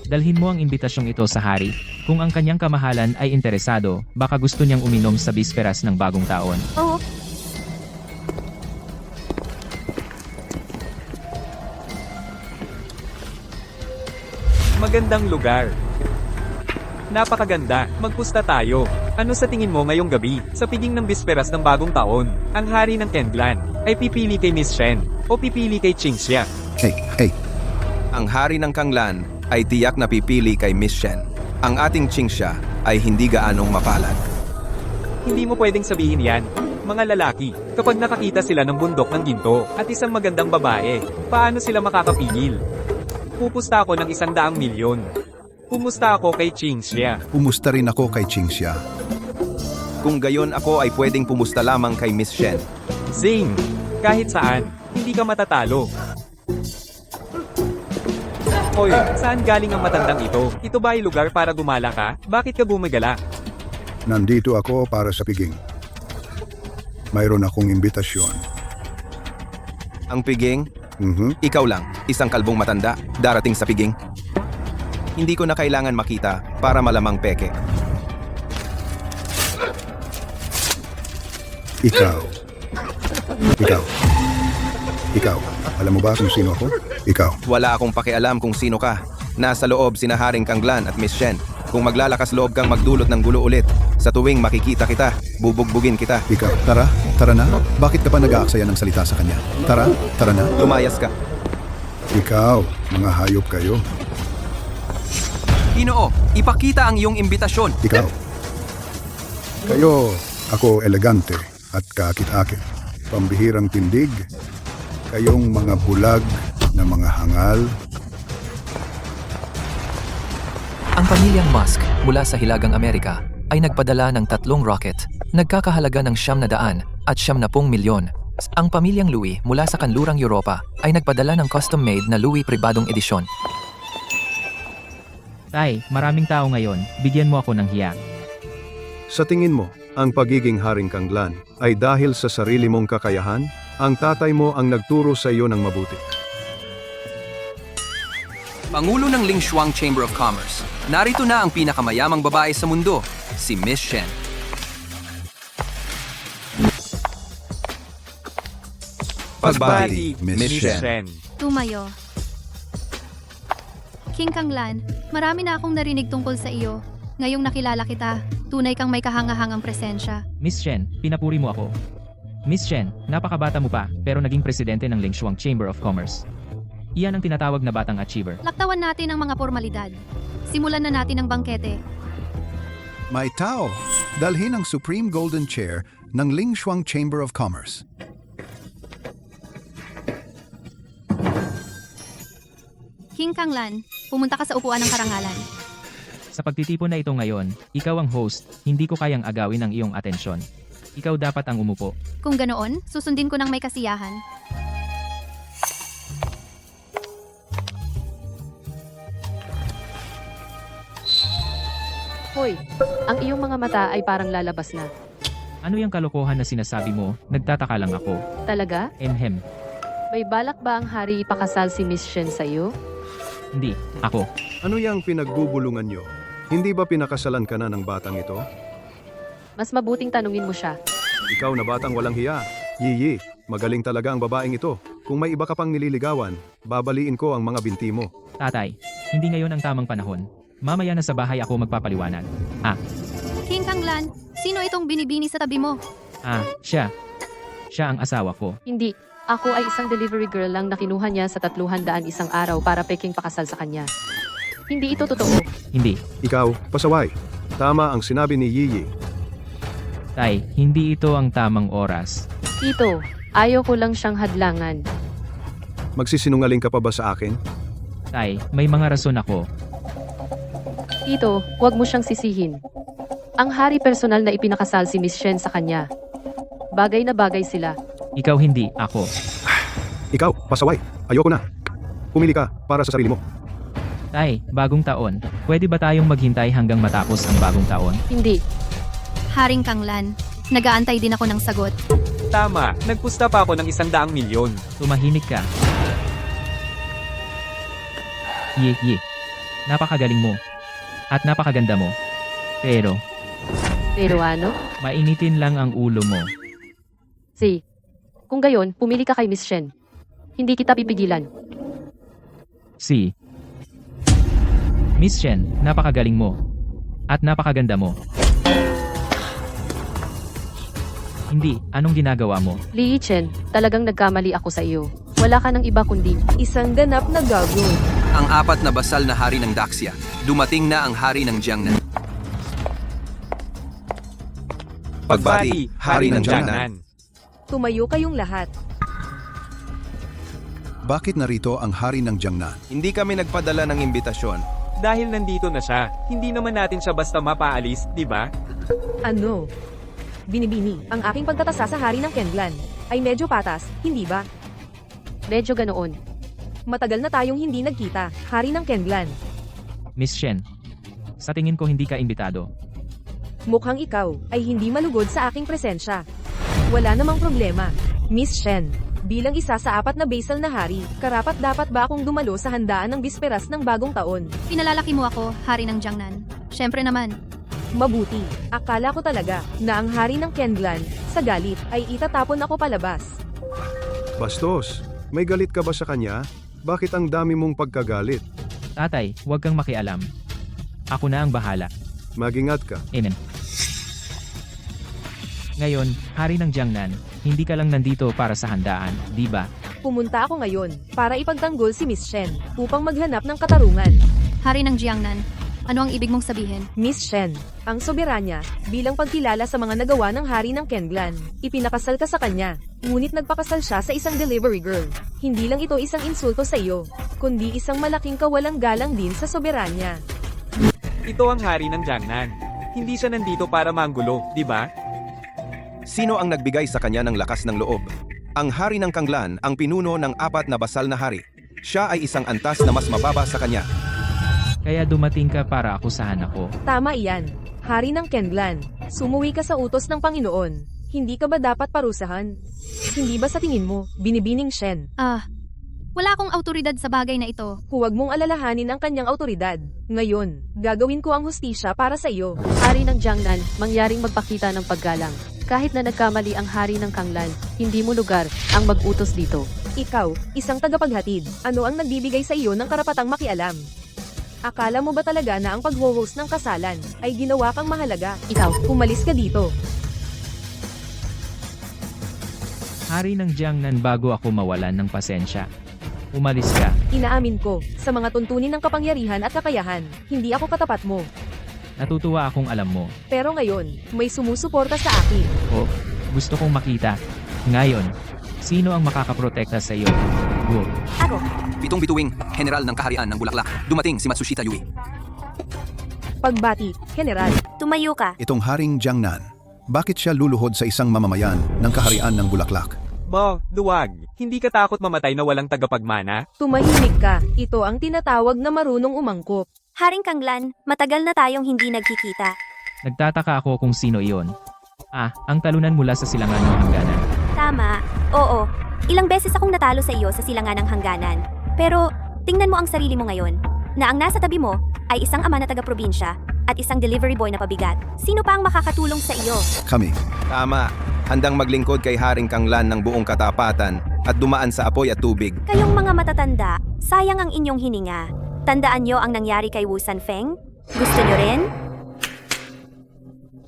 S1: Dalhin mo ang imbitasyong ito sa hari. Kung ang kanyang kamahalan ay interesado, baka gusto niyang uminom sa bisperas ng bagong taon.
S12: Oo.
S14: Magandang lugar. Napakaganda. Magpusta tayo. Ano sa tingin mo ngayong gabi, sa piging ng bisperas ng bagong taon, ang hari ng Kanglan ay pipili kay Miss Shen o pipili kay Qingxia?
S13: Hey.
S11: Ang hari ng Kanglan ay tiyak na pipili kay Miss Shen. Ang ating Qingxia ay hindi gaanong mapalad.
S14: Hindi mo pwedeng sabihin yan. Mga lalaki, kapag nakakita sila ng bundok ng ginto at isang magandang babae, paano sila makakapigil? Pupusta ako ng 100 milyon. Pumusta ako kay Qingxia.
S13: Pumusta rin ako kay Qingxia.
S11: Kung gayon ako ay pwedeng pumusta lamang kay Miss Shen.
S14: Zing, kahit saan, hindi ka matatalo. Hoy, saan galing ang matandang ito? Ito ba ay lugar para gumala ka? Bakit ka bumagala?
S13: Nandito ako para sa piging. Mayroon akong imbitasyon.
S11: Ang piging? Ikaw lang, isang kalbong matanda, darating sa piging. Hindi ko na kailangan makita para malamang peke.
S13: Ikaw. Alam mo ba kung sino ako? Ikaw.
S11: Wala akong pakialam kung sino ka. Nasa loob sina Haring Kanglan at Miss Shen. Kung maglalakas loob kang magdulot ng gulo ulit, sa tuwing makikita kita, bubugbugin kita.
S13: Ikaw. Tara na. Bakit ka pa nag-aaksaya ng salita sa kanya? Tara na.
S11: Lumayas ka.
S13: Ikaw, mga hayop kayo.
S11: Ginoo, ipakita ang iyong imbitasyon.
S13: Ikaw. Kayo, ako elegante at kaakit-akit. Pambihirang tindig. Kayong mga bulag na mga hangal.
S8: Ang pamilyang Musk mula sa Hilagang Amerika ay nagpadala ng 3 rocket, nagkakahalaga ng 900 at 70 milyon. Ang pamilyang Louis mula sa kanlurang Europa ay nagpadala ng custom-made na Louis pribadong edisyon.
S1: Tay, maraming tao ngayon, bigyan mo ako ng hiya.
S7: Sa tingin mo, ang pagiging Haring Kanglan ay dahil sa sarili mong kakayahan? Ang tatay mo ang nagturo sa iyo ng mabuti.
S11: Pangulo ng Lingshuang Chamber of Commerce. Narito na ang pinakamayamang babae sa mundo, si Miss Shen.
S7: Pagbati, Miss Shen.
S2: Tumayo. King Kanglan, marami na akong narinig tungkol sa iyo. Ngayong nakilala kita, tunay kang may kahangahangang presensya.
S1: Miss Shen, pinapuri mo ako. Miss Shen, napakabata mo pa, pero naging presidente ng Lingshuang Chamber of Commerce. Iyan ang tinatawag na batang achiever.
S2: Laktawan natin ang mga formalidad. Simulan na natin ang bangkete.
S13: May tao, dalhin ang Supreme Golden Chair ng Lingshuang Chamber of Commerce.
S2: King Kanglan, pumunta ka sa upuan ng karangalan.
S1: Sa pagtitipon na ito ngayon, ikaw ang host, hindi ko kayang agawin ang iyong atensyon. Ikaw dapat ang umupo.
S2: Kung ganoon, susundin ko ng may kasiyahan.
S6: Hoy, ang iyong mga mata ay parang lalabas na.
S1: Ano yung kalokohan na sinasabi mo? Nagtataka lang ako.
S6: Talaga?
S1: Emhem.
S6: May balak ba ang hari ipakasal si Miss Shen sa iyo?
S1: Hindi. Ako.
S7: Ano yang pinagbubulungan nyo? Hindi ba pinakasalan ka na ng batang ito?
S6: Mas mabuting tanungin mo siya.
S7: Ikaw na batang walang hiya. Yiyi, magaling talaga ang babaeng ito. Kung may iba ka pang nililigawan, babaliin ko ang mga binti mo.
S1: Tatay, hindi ngayon ang tamang panahon. Mamaya na sa bahay ako magpapaliwanag.
S2: King Kanglan, sino itong binibini sa tabi mo?
S1: Siya. Siya ang asawa ko.
S6: Hindi. Ako ay isang delivery girl lang na kinuha niya sa 300 isang araw para peking pakasal sa kanya. Hindi ito totoo.
S1: Hindi.
S7: Ikaw, pasaway. Tama ang sinabi ni Yiyi.
S1: Tay, hindi ito ang tamang oras.
S6: Tito, ayaw ko lang siyang hadlangan.
S7: Magsisinungaling ka pa ba sa akin?
S1: Tay, may mga rason ako.
S6: Tito, huwag mo siyang sisihin. Ang hari personal na ipinakasal si Miss Shen sa kanya. Bagay na bagay sila.
S1: Ikaw hindi, ako.
S7: Ikaw, pasaway. Ayoko na. Pumili ka para sa sarili mo.
S1: Tay, bagong taon. Pwede ba tayong maghintay hanggang matapos ang bagong taon?
S6: Hindi.
S2: Haring Kanglan, nagaantay din ako ng sagot.
S14: Tama, nagpusta pa ako ng 100 milyon.
S1: Tumahimik ka. Ye. Napakagaling mo. At napakaganda mo. Pero,
S6: Pero ano?
S1: mainitin lang ang ulo mo.
S6: Si. Kung gayon, pumili ka kay Miss Shen. Hindi kita pipigilan.
S1: Si. Miss Shen, napakagaling mo. At napakaganda mo. Hindi, anong ginagawa mo?
S6: Li Chen, talagang nagkamali ako sa iyo. Wala ka ng iba kundi
S15: Isang ganap na gago.
S11: Ang 4 na basal na hari ng Daxia. Dumating na ang hari ng Jiangnan.
S7: Pagbati, hari ng Jiangnan.
S15: Tumayo kayong lahat.
S13: Bakit narito ang hari ng Jiangnan?
S9: Hindi kami nagpadala ng imbitasyon.
S14: Dahil nandito na siya, hindi naman natin siya basta mapaalis, di ba?
S15: Ano? Binibini, ang aking pagtatasa sa hari ng Kenglan ay medyo patas, hindi ba?
S6: medyo ganoon.
S15: Matagal na tayong hindi nagkita, hari ng Kenglan.
S1: Miss Shen, sa tingin ko hindi ka imbitado.
S15: Mukhang ikaw ay hindi malugod sa aking presensya. Wala namang problema. Miss Shen, bilang isa sa 4 na basal na hari, karapat-dapat ba akong dumalo sa handaan ng bisperas ng bagong taon?
S2: Pinalalaki mo ako, hari ng Jiangnan. Siyempre naman.
S15: Mabuti. Akala ko talaga na ang hari ng Kenglan, sa galit, ay itatapon ako palabas.
S7: Bastos, may galit ka ba sa kanya? Bakit ang dami mong pagkagalit?
S1: Tatay, huwag kang makialam. Ako na ang bahala.
S7: Mag-ingat ka.
S1: Amen. Ngayon, hari ng Jiangnan, hindi ka lang nandito para sa handaan, di ba?
S15: Pumunta ako ngayon para ipagtanggol si Miss Shen upang maghanap ng katarungan.
S2: Hari ng Jiangnan, ano ang ibig mong sabihin?
S15: Miss Shen, ang soberanya, bilang pagkilala sa mga nagawa ng hari ng Kenglan, ipinakasal ka sa kanya. Ngunit nagpakasal siya sa isang delivery girl. Hindi lang ito isang insulto sa iyo, kundi isang malaking kawalang galang din sa soberanya.
S14: Ito ang hari ng Jiangnan. Hindi siya nandito para manggulo, di ba?
S9: Sino ang nagbigay sa kanya ng lakas ng loob? Ang hari ng Kanglan ang pinuno ng 4 na basal na hari. Siya ay isang antas na mas mababa sa kanya.
S1: Kaya dumating ka para akusahan ako.
S15: Tama iyan. Hari ng Kenglan, sumuwi ka sa utos ng Panginoon. Hindi ka ba dapat parusahan? Hindi ba sa tingin mo, binibining Shen?
S2: Wala akong autoridad sa bagay na ito.
S15: Huwag mong alalahanin ang kanyang autoridad. Ngayon, gagawin ko ang hustisya para sa iyo.
S6: Hari ng Jiangnan, mangyaring magpakita ng paggalang. Kahit na nagkamali ang hari ng Kanglan, hindi mo lugar ang mag-utos dito.
S15: Ikaw, isang tagapaghatid, ano ang nagbibigay sa iyo ng karapatang makialam? Akala mo ba talaga na ang pag-host ng kasalan ay ginawa kang mahalaga?
S6: Ikaw,
S15: umalis ka dito.
S1: Hari ng Jiangnan bago ako mawalan ng pasensya. Umalis ka.
S15: Inaamin ko, sa mga tuntunin ng kapangyarihan at kakayahan, hindi ako katapat mo.
S1: Natutuwa akong alam mo.
S15: Pero ngayon, may sumusuporta sa akin.
S1: Oh, Gusto kong makita. Ngayon, sino ang makakaprotekta sa iyo? Go.
S12: Ako.
S11: Pitong bituing, General ng Kaharian ng Bulaklak. Dumating si Matsushita Yui.
S15: Pagbati, General.
S12: Tumayo ka.
S13: Itong Haring Jiangnan, bakit siya luluhod sa isang mamamayan ng kaharian ng Bulaklak?
S14: Bo, duwag. Hindi ka takot mamatay na walang tagapagmana?
S15: Tumahimik ka. Ito ang tinatawag na marunong umangkop.
S12: Haring Kanglan, matagal na tayong hindi nagkikita.
S1: Nagtataka ako kung sino iyon. Ang talunan mula sa silangan ng hangganan.
S12: Tama. Oo. Ilang beses akong natalo sa iyo sa silangan ng hangganan. Pero, tingnan mo ang sarili mo ngayon. Na ang nasa tabi mo ay isang ama na taga-probinsya at isang delivery boy na pabigat. Sino pa ang makakatulong sa iyo?
S13: Kami.
S9: Tama. Handang maglingkod kay Haring Kanglan ng buong katapatan at dumaan sa apoy at tubig.
S12: Kayong mga matatanda, sayang ang inyong hininga. Tandaan nyo ang nangyari kay Wu Sanfeng? Gusto nyo rin?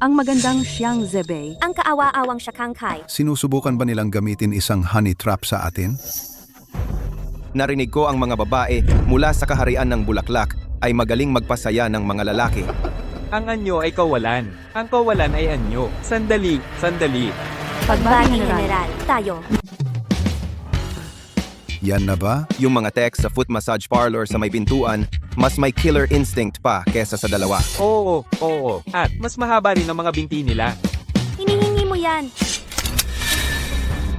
S10: Ang magandang Xiang Zebei.
S12: Ang kaawa-awang Shakangkai.
S13: Sinusubukan ba nilang gamitin isang honey trap sa atin?
S9: Narinig ko ang mga babae mula sa kaharian ng Bulaklak ay magaling magpasaya ng mga lalaki.
S14: Ang anyo ay kawalan. Ang kawalan ay anyo. Sandali, sandali.
S12: Pagbati, General. Tayo.
S13: Yan na ba?
S9: Yung mga text sa foot massage parlor sa may pintuan, mas may killer instinct pa kesa sa dalawa.
S14: Oo. At mas mahaba rin ang mga binti nila.
S12: Hinihingi mo yan.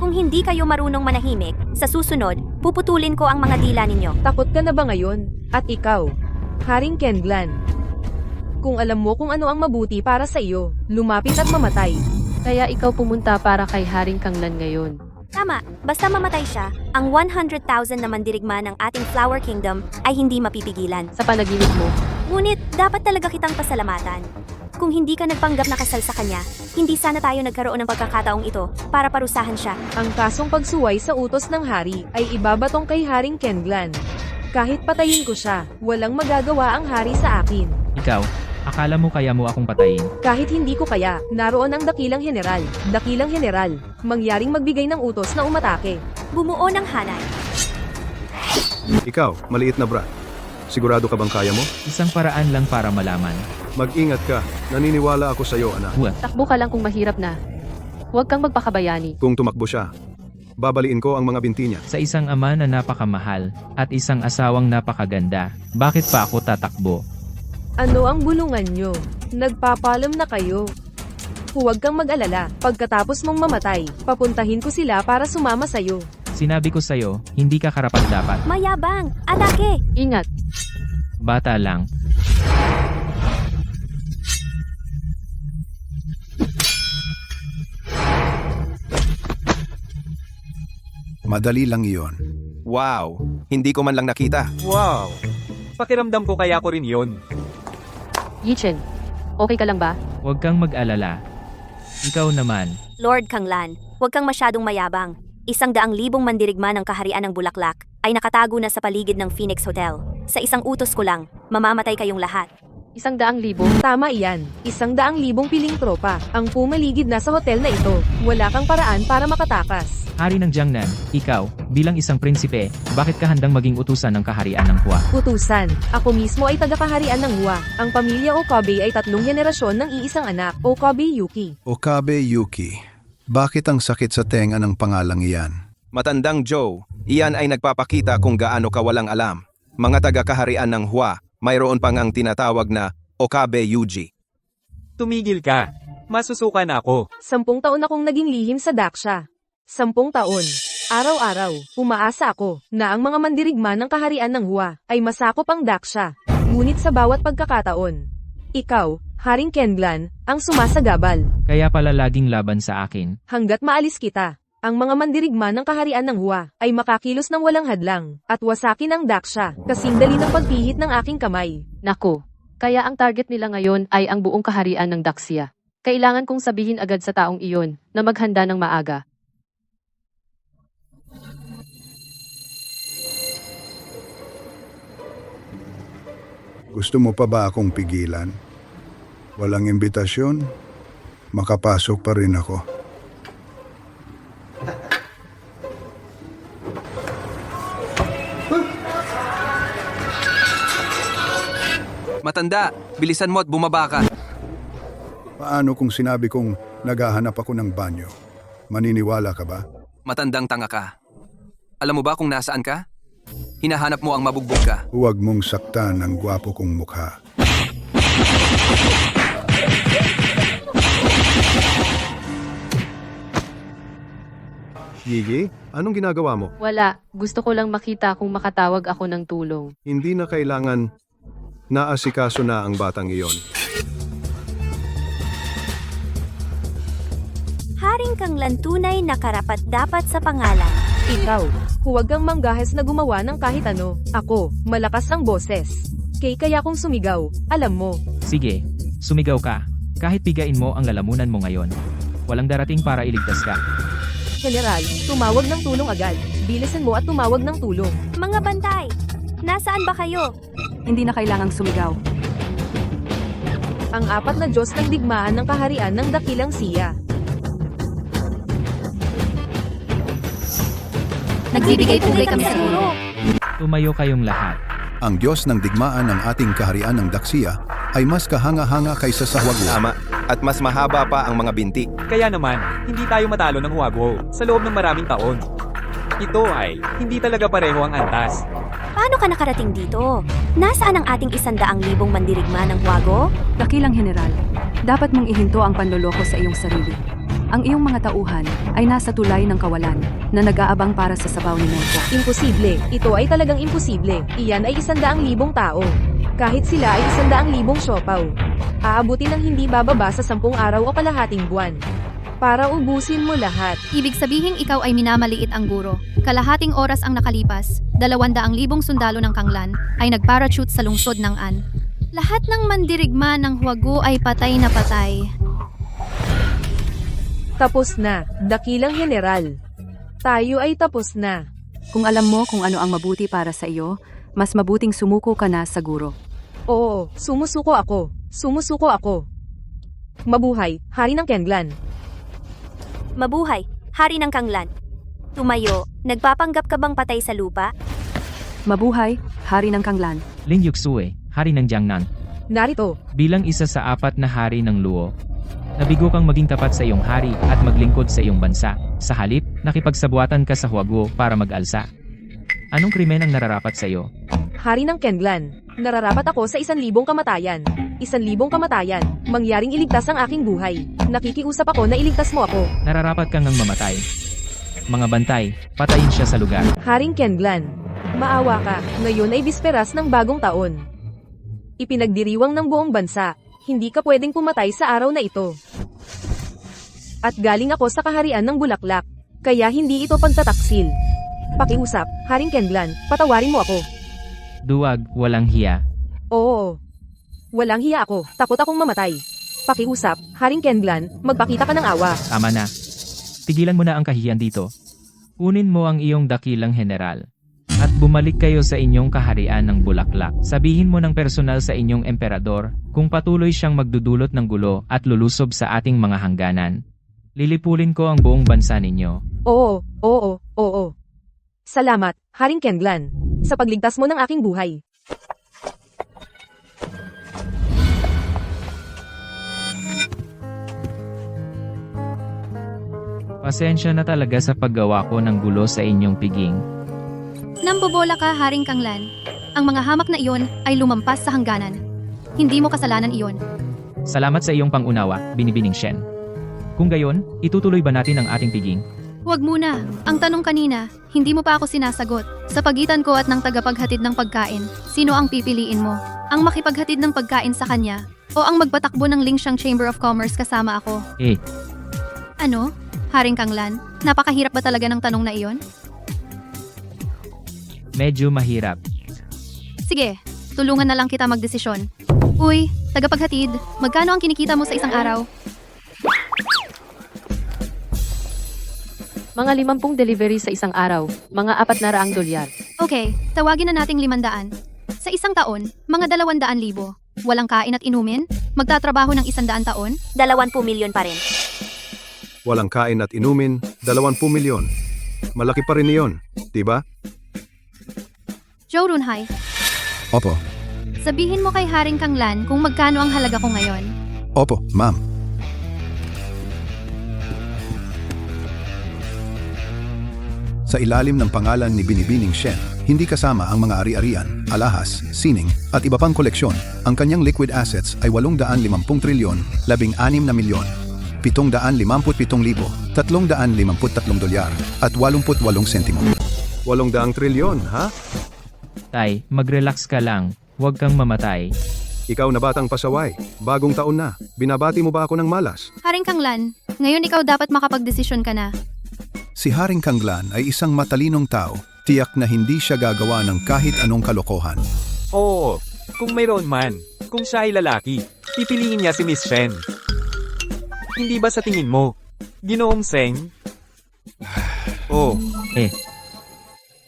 S12: Kung hindi kayo marunong manahimik, sa susunod, puputulin ko ang mga dila ninyo.
S15: Takot ka na ba ngayon? At ikaw, Haring Kanglan. Kung alam mo kung ano ang mabuti para sa iyo, lumapit at mamatay.
S6: Kaya ikaw pumunta para kay Haring Kanglan ngayon.
S12: Tama, basta mamatay siya, ang 100,000 na mandirigma ng ating Flower Kingdom ay hindi mapipigilan.
S6: Sa panaginip mo,
S12: Ngunit, dapat talaga kitang pasalamatan. Kung hindi ka nagpanggap na kasal sa kanya, hindi sana tayo nagkaroon ng pagkakataong ito para parusahan siya.
S15: Ang kasong pagsuway sa utos ng hari ay ibabatong kay Haring Kanglan. Kahit patayin ko siya, walang magagawa ang hari sa akin.
S1: Ikaw, akala mo kaya mo akong patayin?
S15: Kahit hindi ko kaya, naroon ang dakilang general. Dakilang general, mangyaring magbigay ng utos na umatake.
S12: Bumuo ng hanay.
S7: Ikaw, maliit na brat. Sigurado ka bang kaya mo?
S1: Isang paraan lang para malaman.
S7: Mag-ingat ka. Naniniwala ako sa iyo, anak.
S6: takbo ka lang kung mahirap na. Huwag kang magpakabayani.
S7: Kung tumakbo siya, babaliin ko ang mga binti niya.
S1: Sa isang ama na napakamahal at isang asawang napakaganda, bakit pa ako tatakbo?
S15: Ano ang bulungan nyo? Nagpapalam na kayo. Huwag kang mag-alala, pagkatapos mong mamatay, papuntahin ko sila para sumama sa'yo.
S1: Sinabi ko sa'yo, hindi ka karapat-dapat.
S12: Mayabang! Atake!
S6: Ingat!
S1: Bata lang.
S13: Madali lang iyon.
S9: Wow, hindi ko man lang nakita.
S14: Wow! Pakiramdam ko kaya ko rin yun.
S6: Yichen, okay ka lang ba?
S1: Huwag kang mag-alala. Ikaw naman.
S12: Lord Kanglan, huwag kang masyadong mayabang. 100,000 mandirigma ng kaharian ng Bulaklak ay nakatago na sa paligid ng Phoenix Hotel. Sa isang utos ko lang, mamamatay kayong lahat.
S6: 100,000?
S15: Tama iyan, 100,000 piling tropa. Ang pumaligid na sa hotel na ito. Wala kang paraan para makatakas.
S1: Hari ng Jiangnan, ikaw, bilang isang prinsipe, bakit ka handang maging utusan ng kaharian ng Hua?
S15: Utusan, ako mismo ay taga-kaharian ng Hua. Ang pamilya Okabe ay 3 henerasyon ng iisang anak, Okabe Yuki.
S13: Okabe Yuki, bakit ang sakit sa tenga ng pangalang iyan?
S9: Matandang Joe, iyan ay nagpapakita kung gaano ka walang alam. Mga taga-kaharian ng Hua, mayroon pang ang tinatawag na Okabe Yuji.
S14: Tumigil ka. Masusuka na ako.
S15: 10 taon akong naging lihim sa Daksha. 10 taon. Araw-araw, umaasa ako na ang mga mandirigma ng kaharian ng Hua ay masakop ang Daksha. Ngunit sa bawat pagkakataon, ikaw, Haring Kanglan, ang sumasagabal.
S1: Kaya pala laging laban sa akin.
S15: Hanggat maalis kita, ang mga mandirigma ng kaharian ng Hua ay makakilos ng walang hadlang at wasakin ang Daksha kasing dali ng pagpihit ng aking kamay.
S6: Nako, kaya ang target nila ngayon ay ang buong kaharian ng Daxia. Kailangan kong sabihin agad sa taong iyon na maghanda ng maaga.
S13: Gusto mo pa ba akong pigilan? Walang imbitasyon, makapasok pa rin ako.
S11: Matanda, bilisan mo at bumaba ka.
S13: Paano kung sinabi kong naghahanap ako ng banyo? Maniniwala ka ba?
S11: Matandang tanga ka. Alam mo ba kung nasaan ka? Hinahanap mo ang mabugbog ka.
S13: Huwag mong saktan ang gwapo kong mukha.
S7: Gigi, anong ginagawa mo?
S6: Wala, gusto ko lang makita kung makatawag ako ng tulong.
S7: Hindi na kailangan. Naasikaso na ang batang iyon.
S12: Haring Kanglan tunay na karapat-dapat sa pangalan.
S15: Ikaw, huwag kang manggahes na gumawa ng kahit ano. Ako, malakas ang boses. Kaya kong sumigaw, alam mo.
S1: Sige, sumigaw ka. Kahit pigain mo ang lalamunan mo ngayon. Walang darating para iligtas ka.
S15: General, tumawag ng tulong agad. Bilisan mo at tumawag ng tulong.
S12: Mga bantay, nasaan ba kayo?
S10: Hindi na kailangang sumigaw.
S15: Ang apat na Diyos ng digmaan ng kaharian ng dakilang siya.
S2: Nagbibigay-pugay kami sa guro.
S1: Tumayo kayong lahat.
S13: Ang Diyos ng digmaan ng ating kaharian ng Daksiya ay mas kahanga-hanga kaysa sa Huwagwo.
S9: Tama. At mas mahaba pa ang mga binti.
S14: Kaya naman, hindi tayo matalo ng Huwagwo sa loob ng maraming taon. Ito ay hindi talaga pareho ang antas.
S12: Paano ka nakarating dito? Nasaan ang ating 100,000 mandirigma ng Huwago?
S10: Dakilang General, dapat mong ihinto ang panloloko sa iyong sarili. Ang iyong mga tauhan ay nasa tulay ng kawalan na nag-aabang para sa sabaw ni Melko.
S15: Imposible. Ito ay talagang imposible. Iyan ay 100,000 tao. Kahit sila ay 100,000 siopaw. Aabutin ng hindi bababa sa 10 araw o kalahating buwan. Para ubusin mo lahat.
S2: Ibig sabihin ikaw ay minamaliit ang guro. Kalahating oras ang nakalipas, 200,000 sundalo ng Kanglan ay nagparachute sa lungsod ng An. Lahat ng mandirigma ng Huwago ay patay na patay.
S15: Tapos na, dakilang general. Tayo ay tapos na.
S10: Kung alam mo kung ano ang mabuti para sa iyo, mas mabuting sumuko ka na sa guro.
S15: Oo, sumusuko ako. Sumusuko ako. Mabuhay, hari ng Kanglan.
S12: Mabuhay, hari ng Kanglan. Tumayo, nagpapanggap ka bang patay sa lupa?
S10: Mabuhay, hari ng Kanglan.
S1: Lin Yuxue, hari ng Jiangnan.
S15: Narito.
S1: Bilang isa sa 4 na hari ng Luo, nabigo kang maging tapat sa iyong hari at maglingkod sa iyong bansa. Sa halip, nakipagsabuatan ka sa Huwagwo para mag-alsa. Anong krimen ang nararapat sa iyo?
S15: Hari ng Kanglan. Nararapat ako sa 1,000 kamatayan. 1,000 kamatayan. Mangyaring iligtas ang aking buhay. Nakikiusap ako na iligtas mo ako.
S1: Nararapat kang ngang mamatay. Mga bantay, patayin siya sa lugar.
S15: Haring Kanglan. Maawa ka, ngayon ay bisperas ng bagong taon. Ipinagdiriwang ng buong bansa. Hindi ka pwedeng pumatay sa araw na ito. At galing ako sa kaharian ng Bulaklak. Kaya hindi ito pagtataksil. Pakiusap, Haring Kanglan, patawarin mo ako.
S1: Duwag, walang hiya.
S15: Oo. Walang hiya ako, takot akong mamatay. Pakiusap, Haring Kanglan, magpakita ka ng awa.
S1: Tama na. Tigilan mo na ang kahiyan dito. Kunin mo ang iyong dakilang general. At bumalik kayo sa inyong kaharian ng Bulaklak. Sabihin mo ng personal sa inyong emperador kung patuloy siyang magdudulot ng gulo at lulusob sa ating mga hangganan. Lilipulin ko ang buong bansa ninyo.
S15: Oo. Salamat, Haring Kanglan, sa pagligtas mo ng aking buhay.
S1: Pasensya na talaga sa paggawa ko ng gulo sa inyong piging.
S2: Nambobola ka, Haring Kanglan. Ang mga hamak na iyon ay lumampas sa hangganan. Hindi mo kasalanan iyon.
S1: Salamat sa iyong pangunawa, Binibining Shen. Kung gayon, itutuloy ba natin ang ating piging?
S2: Huwag muna. Ang tanong kanina, hindi mo pa ako sinasagot. Sa pagitan ko at ng tagapaghatid ng pagkain, sino ang pipiliin mo? Ang makipaghatid ng pagkain sa kanya? O ang magpatakbo ng Lingshan Chamber of Commerce kasama ako? Ano? Haring Kanglan, napakahirap ba talaga ng tanong na iyon?
S1: Medyo mahirap.
S2: Sige, tulungan na lang kita magdesisyon. Uy, tagapaghatid, magkano ang kinikita mo sa isang araw?
S6: Mga 50 delivery sa isang araw, mga $400.
S2: Okay, tawagin na nating 500. Sa isang taon, mga 200,000. Walang kain at inumin? Magtatrabaho ng 100 taon?
S12: 20 milyon pa rin.
S7: Walang kain at inumin, 20 milyon. Malaki pa rin iyon, diba?
S2: Joe Runhai,
S13: Opo.
S2: sabihin mo kay Haring Kanglan kung magkano ang halaga ko ngayon.
S13: Opo, ma'am. sa ilalim ng pangalan ni Binibining Shen. Hindi kasama ang mga ari-arian, alahas, sining, at iba pang koleksyon. Ang kanyang liquid assets ay 850 trilyon, 16 na milyon, 757,353 dolyar, at 88 sentimo.
S7: 800 trilyon, ha?
S1: Tay, mag-relax ka lang. Huwag kang mamatay.
S7: Ikaw na batang pasaway. Bagong taon na. Binabati mo ba ako ng malas?
S2: Haring Kanglan, ngayon ikaw dapat makapagdesisyon ka na.
S13: Si Haring Kanglan ay isang matalinong tao, tiyak na hindi siya gagawa ng kahit anong kalokohan.
S14: Oo, kung mayroon man, kung siya ay lalaki, pipiliin niya si Miss Shen. Hindi ba sa tingin mo, Ginoong Seng? Oh,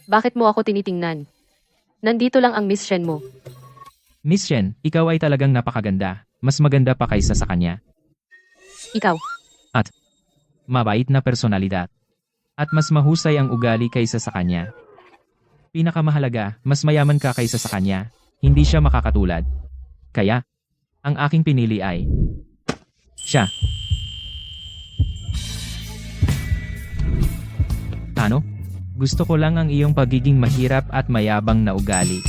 S6: Bakit mo ako tinitingnan? Nandito lang ang Miss Shen mo.
S1: Miss Shen, ikaw ay talagang napakaganda. Mas maganda pa kaysa sa kanya.
S6: Ikaw.
S1: Mabait na personalidad. At mas mahusay ang ugali kaysa sa kanya. Pinakamahalaga, mas mayaman ka kaysa sa kanya. Hindi siya makakatulad. Kaya, ang aking pinili ay siya. Ano? Gusto ko lang ang iyong pagiging mahirap at mayabang na ugali.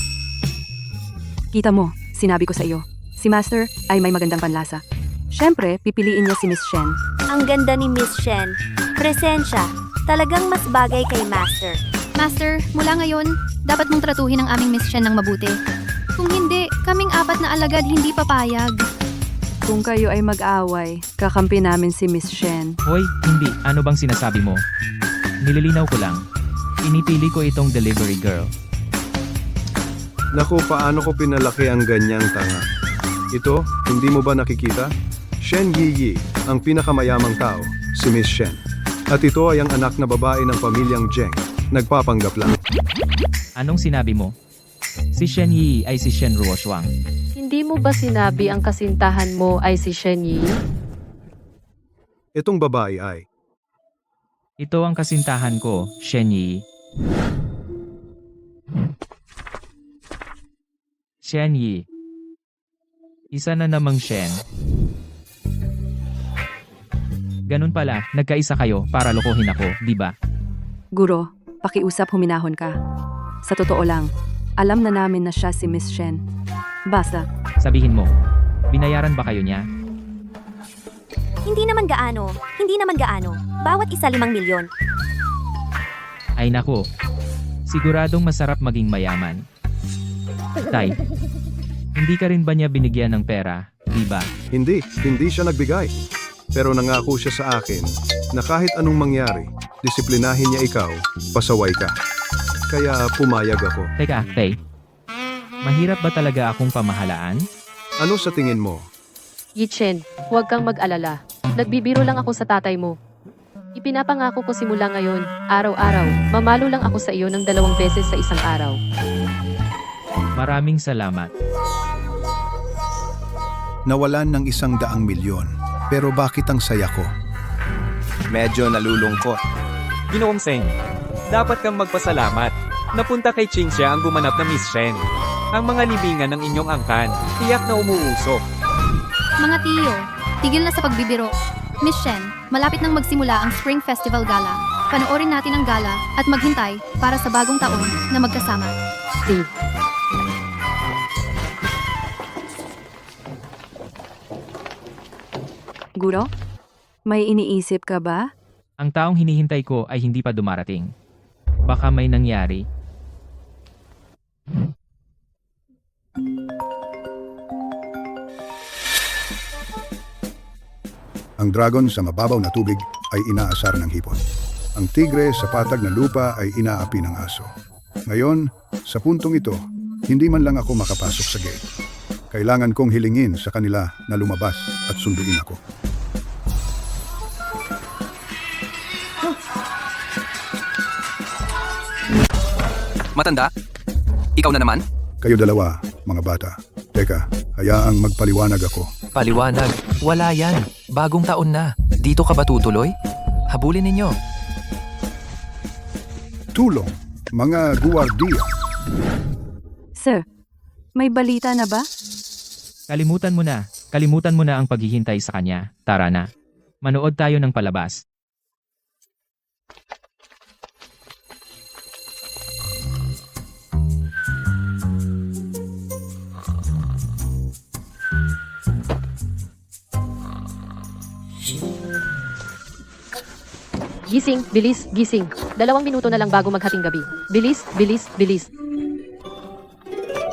S10: Kita mo, sinabi ko sa iyo. Si Master ay may magandang panlasa. Siyempre, pipiliin niya si Miss Shen.
S12: Ang ganda ni Miss Shen. Presensya. Talagang mas bagay kay Master.
S2: Master, mula ngayon, dapat mong tratuhin ang aming Miss Shen ng mabuti. Kung hindi, kaming 4 na alagad hindi papayag.
S10: Kung kayo ay mag-away, kakampi namin si Miss Shen.
S1: Hoy, hindi. Ano bang sinasabi mo? Nililinaw ko lang. Pinipili ko itong delivery girl.
S7: Naku, paano ko pinalaki ang ganyang tanga? Ito, hindi mo ba nakikita? Shen Yi, ang pinakamayamang tao, si Miss Shen. At ito ay ang anak na babae ng pamilyang Zheng. Nagpapanggap lang.
S1: Anong sinabi mo? Si Shen Yi ay si Shen Ruoshuang.
S6: Hindi mo ba sinabi ang kasintahan mo ay si Shen Yi?
S7: Itong babae ay
S1: Ito ang kasintahan ko, Shen Yi. Shen Yi. Isa na namang Shen. Ganun pala, nagkaisa kayo para lokohin ako, di ba?
S10: Guro, pakiusap huminahon ka. Sa totoo lang, alam na namin na siya si Miss Shen. Basta,
S1: Sabihin mo, binayaran ba kayo niya?
S12: Hindi naman gaano. Bawat isa 5 milyon.
S1: Ay nako. Siguradong masarap maging mayaman. Tay, hindi ka rin ba niya binigyan ng pera, di ba?
S7: hindi siya nagbigay. Pero nangako siya sa akin na kahit anong mangyari, disiplinahin niya ikaw, pasaway ka. Kaya pumayag ako.
S1: Teka, Tay. Mahirap ba talaga akong pamahalaan?
S7: Ano sa tingin mo?
S6: Yichen, huwag kang mag-alala. Nagbibiro lang ako sa tatay mo. Ipinapangako ko simula ngayon, araw-araw, mamalo lang ako sa iyo ng 2 beses sa isang araw.
S1: Maraming salamat.
S13: Nawalan ng 100 milyon. Pero bakit ang saya ko?
S9: Medyo nalulungkot.
S14: Ginoong Seng, dapat kang magpasalamat. Napunta kay Qingxia ang gumanap na Miss Shen. Ang mga libingan ng inyong angkan, tiyak na umuusok.
S2: Mga tiyo, tigil na sa pagbibiro. Miss Shen, malapit nang magsimula ang Spring Festival Gala. Panoorin natin ang gala at maghintay para sa bagong taon na magkasama.
S6: Steve.
S10: Guro, may iniisip ka ba?
S1: Ang taong hinihintay ko ay hindi pa dumarating. Baka may nangyari.
S13: Ang dragon sa mababaw na tubig ay inaasar ng hipon. Ang tigre sa patag na lupa ay inaapi ng aso. Ngayon, sa puntong ito, hindi man lang ako makapasok sa gate. Kailangan kong hilingin sa kanila na lumabas at sunduin ako.
S11: Matanda? Ikaw na naman?
S13: Kayo dalawa, mga bata. Teka, hayaang magpaliwanag ako.
S8: Paliwanag, wala yan. Bagong taon na. Dito ka ba tutuloy? Habulin ninyo.
S13: Tulong, mga guwardiya.
S10: Sir, may balita na ba?
S1: Kalimutan mo na. Kalimutan mo na ang paghihintay sa kanya. Tara na. Manood tayo ng palabas.
S6: Gising, bilis, gising. 2 minuto na lang bago maghating gabi. Bilis, bilis, bilis.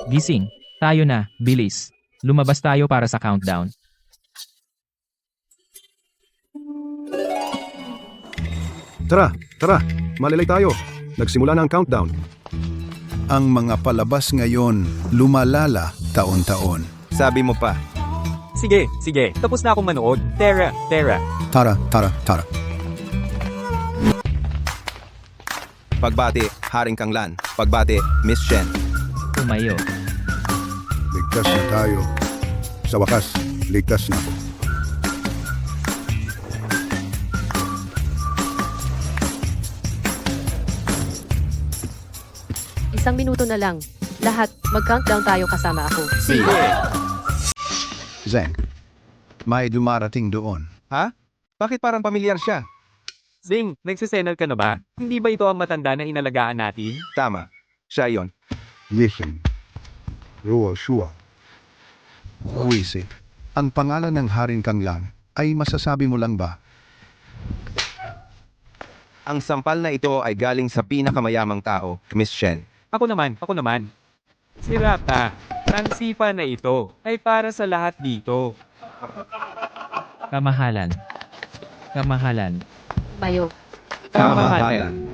S1: Gising. Tayo na, bilis. Lumabas tayo para sa countdown.
S7: Tara, malilay tayo. Nagsimula na ang countdown.
S13: Ang mga palabas ngayon lumalala taon-taon.
S9: Sabi mo pa.
S14: Sige, tapos na akong manood. Tara.
S13: Tara.
S9: Pagbati, Haring Kanglan. Pagbati, Miss Shen.
S1: Tumayo.
S13: Ligtas na tayo. Sa wakas, ligtas na ako.
S6: Isang minuto na lang. Lahat, mag-countdown tayo kasama ako.
S13: Zeng, may dumarating doon.
S9: Ha? Bakit parang pamilyar siya?
S14: Zing, nagsisenal ka na ba? Hindi ba ito ang matanda na inalagaan natin?
S9: Tama. Siya yon.
S13: Listen. Ruo Shua. Uwisi, ang pangalan ng Haring Kanglan ay masasabi mo lang ba?
S9: Ang sampal na ito ay galing sa pinakamayamang tao, Miss Shen.
S14: Ako naman. Si Rata, ang sipa na ito ay para sa lahat dito.
S1: Kamahalan.
S6: Mayo.
S14: Kamahalan.